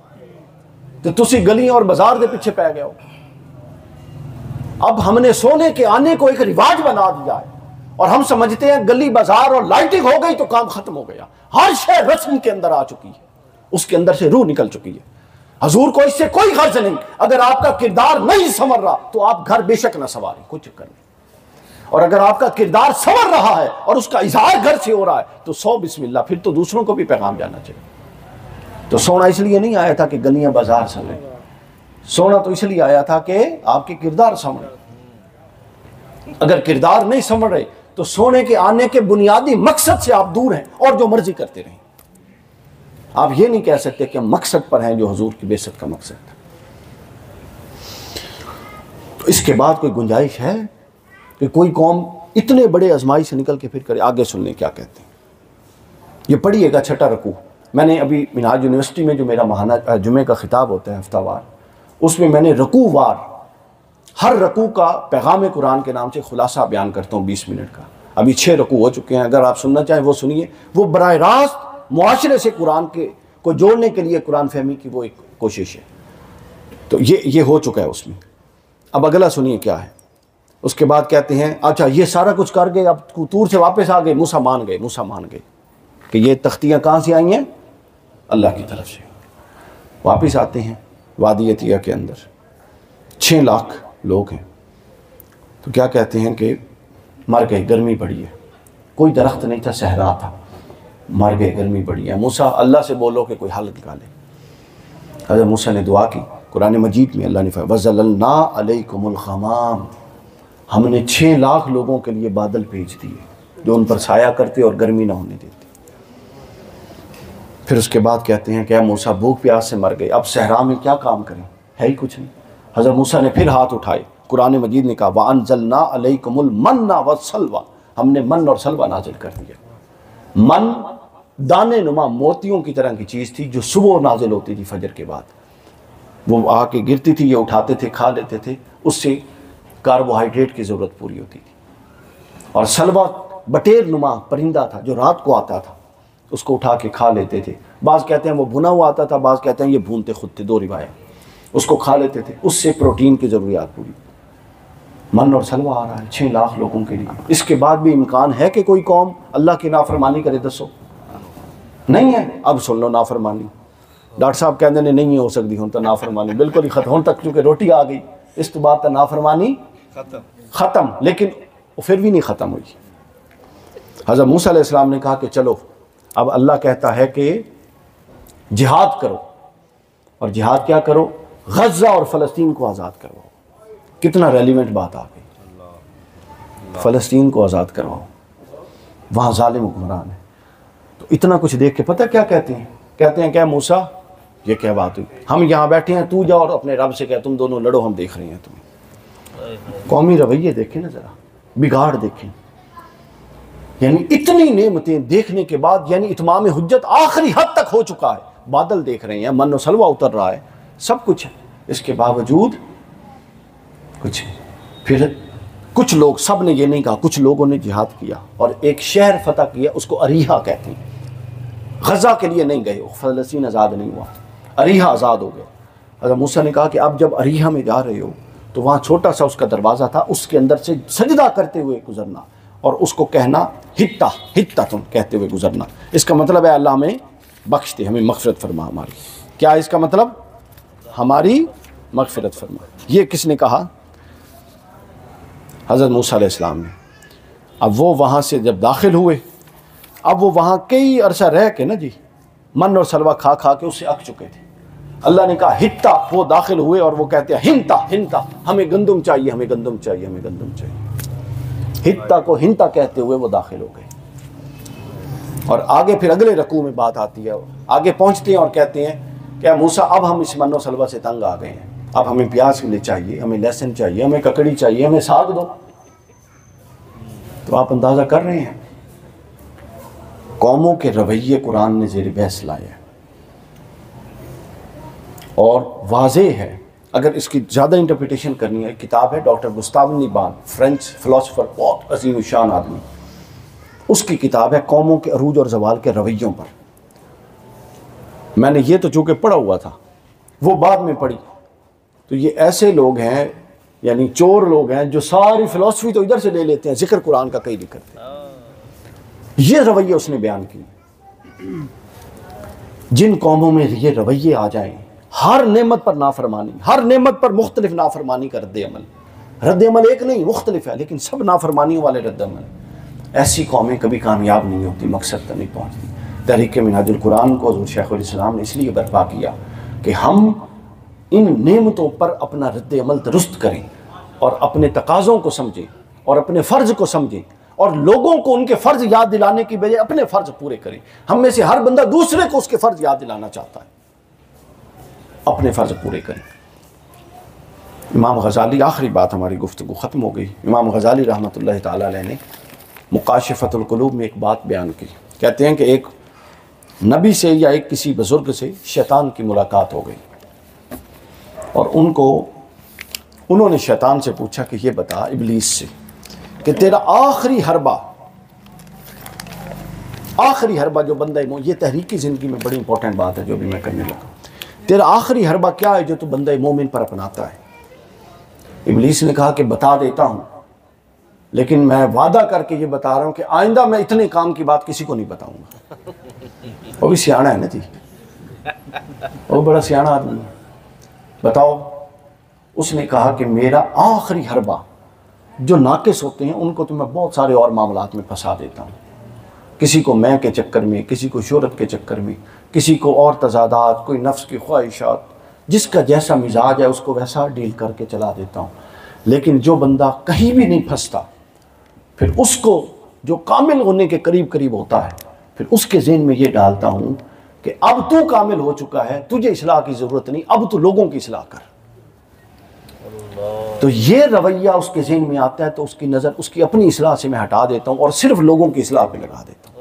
तो तुसी गलियां और बाजार के पीछे पै गए हो। अब हमने सोने के आने को एक रिवाज बना दिया है और हम समझते हैं गली बाजार और लाइटिंग हो गई तो काम खत्म हो गया। हर शय रस्म के अंदर आ चुकी है, उसके अंदर से रूह निकल चुकी है। हजूर को इससे कोई गर्ज नहीं, अगर आपका किरदार नहीं संवर रहा तो आप घर बेशक ना सवारें, कोई चक्कर नहीं, और अगर आपका किरदार संवर रहा है और उसका इजहार घर से हो रहा है तो 100 बिस्मिल्लाह, फिर तो दूसरों को भी पैगाम जाना चाहिए। तो सोना इसलिए नहीं आया था कि गलियां बाजार संवरे, सोना तो इसलिए आया था कि आपके किरदार संवरे। अगर किरदार नहीं संवर रहे तो सोने के आने के बुनियादी मकसद से आप दूर हैं और जो मर्जी करते रहें। आप ये नहीं कह सकते कि हम मकसद पर हैं जो हुजूर की बेइज्जत का मकसद था। तो इसके बाद कोई गुंजाइश है कि कोई कौम इतने बड़े आजमाइश से निकल के फिर करे? आगे सुन लें क्या कहते हैं, ये पढ़िएगा छठा रकू। मैंने अभी मिनाज यूनिवर्सिटी में जो मेरा महाना जुमे का खिताब होता है हफ्तावार, उसमें मैंने रकूवार हर रकू का पैगाम कुरान के नाम से खुलासा बयान करता हूँ 20 मिनट का। अभी 6 रकू हो चुके हैं, अगर आप सुनना चाहें वो सुनिए। वो बराह रास्त मुआशरे से कुरान के को जोड़ने के लिए कुरान फहमी की वो एक कोशिश है। तो ये हो चुका है उसमें। अब अगला सुनिए क्या है। उसके बाद कहते हैं अच्छा ये सारा कुछ कर गए, अब तूर से वापस आ गए, मूसा मान गए कि ये तख्तियाँ कहाँ से आई हैं? अल्लाह की तरफ से। वापस आते हैं वादी अतिया के अंदर, 6 लाख लोग हैं। तो क्या कहते हैं कि मर गए, गर्मी पड़ी है, कोई दरख्त नहीं था, सहरा था, मर गए, गर्मी पड़ी है। मूसा अल्लाह से बोलो कि कोई हल निकाले। हज़रत मूसा ने दुआ की। कुरान मजीद में अल्लाह ने फरमाया वज़ल्ललना अलैकुमुल ग़माम, हमने 6 लाख लोगों के लिए बादल भेज दिए जो उन पर साया करते और गर्मी ना होने देते। फिर उसके बाद कहते हैं क्या मूसा भूख प्यास से मर गए, अब सहरा में क्या काम करें, है ही कुछ नहीं। हज़रत मूसा ने फिर हाथ उठाए। कुरान मजीद ने कहा वअन्ज़लना अलैकुमुल मन्ना वस्सलवा, हमने मन और सलवा नाजिल कर दिया। मन दाने नुमा मोतियों की तरह की चीज़ थी जो सुबह नाजिल होती थी फजर के बाद, वो आके गिरती थी, ये उठाते थे, खा लेते थे, उससे कार्बोहाइड्रेट की ज़रूरत पूरी होती थी। और सलवा बटेर नुमा परिंदा था जो रात को आता था, उसको उठा के खा लेते थे। बाज़ कहते हैं वो भुना हुआ आता था, बाज़ कहते हैं ये भूनते खुद थे, दो रिवायत। उसको खा लेते थे, उससे प्रोटीन की ज़रूरियात पूरी। मन और सलवा आ रहा है 6 लाख लोगों के लिए। इसके बाद भी इम्कान है कि कोई कौम अल्लाह की नाफरमानी करे? दसो, नहीं है। अब सुन लो नाफरमानी, डॉक्टर साहब कहते हैं नहीं हो सकती हूँ तो नाफरमानी बिल्कुल ही खत्म, तक चूँकि रोटी आ गई इस तो बात नाफरमानी ख़त्म, लेकिन फिर भी नहीं ख़त्म हुई। हज़रत मूसा अलैहिस्सलाम ने कहा कि चलो अब अल्लाह कहता है कि जिहाद करो, और जिहाद क्या करो? गज़ा और फ़लस्तीन को आज़ाद करवाओ। कितना रेलिवेंट बात आ गई, फ़लस्तीन को आज़ाद करवाओ, वहाँ ज़ालिम हुक्मरान है। तो इतना कुछ देख के पता क्या कहते हैं? कहते हैं क्या मूसा ये क्या बात हुई, हम यहाँ बैठे हैं, तू जाओ और अपने रब से कह तुम दोनों लड़ो, हम देख रहे हैं तुम्हें। कौमी रवैये देखें ना ज़रा, बिगाड़ देखें। यानी इतनी नेमतें देखने के बाद, यानी इत्माम हुज्जत आखिरी हद तक हो चुका है, बादल देख रहे हैं, मन और सलवा उतर रहा है, सब कुछ है, इसके बावजूद कुछ। फिर कुछ लोग, सब ने ये नहीं कहा, कुछ लोगों ने जिहाद किया और एक शहर फतह किया, उसको अरीहा कहते हैं। गज़ा के लिए नहीं गए, फ़लस्तीन आज़ाद नहीं हुआ, अरीहा आज़ाद हो गया। हज़रत मूसा ने कहा कि अब जब अरीहा में जा रहे हो तो वहाँ छोटा सा उसका दरवाज़ा था, उसके अंदर से सजदा करते हुए गुजरना और उसको कहना हित्ता हित्ता तुम कहते हुए गुजरना। इसका मतलब है अल्लाह हमें बख्श दे, हमें मग़फ़िरत फरमा हमारी। क्या है इसका मतलब? हमारी मग़फ़िरत फरमा। ये किसने कहा? हज़रत मूसा अलैहिस्सलाम ने। अब वो वहाँ से जब दाखिल हुए, अब वो वहाँ कई अरसा रह के ना जी मन और सलवा खा खा के उससे अक चुके थे। अल्लाह ने कहा हित्ता, वो दाखिल हुए और वो कहते हैं हिंता हिंता, हमें गंदम चाहिए, हमें गंदम चाहिए, हमें गंदम चाहिए। हित्ता को हिंता कहते हुए वो दाखिल हो गए। और आगे फिर अगले रकू में बात आती है, आगे पहुँचते हैं और कहते हैं क्या मूसा अब हम इस मन और सलवा से तंग आ गए हैं, अब हमें प्याज के लिए चाहिए, हमें लहसुन चाहिए, हमें ककड़ी चाहिए, हमें साग दो। तो आप अंदाज़ा कर रहे हैं कौमों के रवैये कुरान ने ज़ेर बहस लाए हैं। और वाज़े है, अगर इसकी ज़्यादा इंटरप्रिटेशन करनी है, किताब है डॉक्टर गुस्ताव नीबान, फ्रेंच फ़िलासफ़र, बहुत अजीम शान आदमी, उसकी किताब है कौमों के अरूज और ज़वाल के रवैयों पर। मैंने ये तो चूँकि पढ़ा हुआ था, वो बाद में पढ़ी। तो ये ऐसे लोग हैं, यानी चोर लोग हैं, जो सारी फ़िलासफ़ी तो इधर से ले लेते हैं, ज़िक्र कुरान का कहीं नहीं करते। ये रवैये उसने बयान किए। जिन कौमों में ये रवैये आ जाएं, हर नेमत पर नाफरमानी, हर नेमत पर मुख्तलिफ नाफरमानी का रद्द-ए-अमल एक नहीं, मुख्तलिफ है, लेकिन सब नाफरमानियों वाले रद्द-ए-अमल, ऐसी कौमें कभी कामयाब नहीं होती, मकसद तक नहीं पहुँचती। तहरीक मिनहाजुल कुरान को हज़रत शेखुल इस्लाम ने इसलिए बर्पा किया कि हम इन नेमतों पर अपना रद्द-ए-अमल दुरुस्त करें और अपने तकाज़ों को समझें और अपने फ़र्ज़ को समझें और लोगों को उनके फ़र्ज़ याद दिलाने की बजाय अपने फ़र्ज़ पूरे करें। हम में से हर बंदा दूसरे को उसके फ़र्ज़ याद दिलाना चाहता है, अपने फ़र्ज़ पूरे करें। इमाम गज़ाली, आखिरी बात हमारी गुफ्तगू ख़त्म हो गई। इमाम गज़ाली रहमतुल्लाह ताला अलैह ने मुकाशिफ़तुल क़ुलूब में एक बात बयान की। कहते हैं कि एक नबी से या एक किसी बुज़ुर्ग से शैतान की मुलाकात हो गई और उन्होंने शैतान से पूछा कि ये बता, इब्लीस से, कि तेरा आखिरी हरबा जो बंदा है, ये तहरीकी ज़िंदगी में बड़ी इंपॉर्टेंट बात है जो भी मैं करने लगा, तेरा आखिरी हरबा क्या है जो तू बंदा मोमिन पर अपनाता है? इब्लीस ने कहा कि बता देता हूँ, लेकिन मैं वादा करके ये बता रहा हूँ कि आइंदा मैं इतने काम की बात किसी को नहीं बताऊँगा। वो भी सियाना है ना जी, वो बड़ा सियाना आदमी है। बताओ। उसने कहा कि मेरा आखिरी हरबा, जो नाकिस होते हैं उनको तो मैं बहुत सारे और मामलात में फंसा देता हूँ। किसी को मैं के चक्कर में, किसी को शोहरत के चक्कर में, किसी को और तजादात, कोई नफ्स की ख्वाहिशात, जिसका जैसा मिजाज है उसको वैसा डील करके चला देता हूँ। लेकिन जो बंदा कहीं भी नहीं फंसता, फिर उसको जो कामिल होने के करीब करीब होता है, फिर उसके ज़हन में ये डालता हूँ कि अब तू कामिल हो चुका है, तुझे इस्लाह की ज़रूरत नहीं, अब तू लोगों की इस्लाह कर। तो ये रवैया उसके ज़हन में आता है तो उसकी नज़र उसकी अपनी इस्लाह से मैं हटा देता हूँ और सिर्फ लोगों की इस्लाह पे लगा देता हूँ।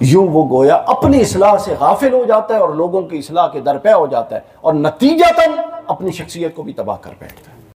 यूं वो गोया अपनी इस्लाह से गाफिल हो जाता है और लोगों की इस्लाह के दरपे हो जाता है और नतीजतन अपनी शख्सियत को भी तबाह कर बैठता है।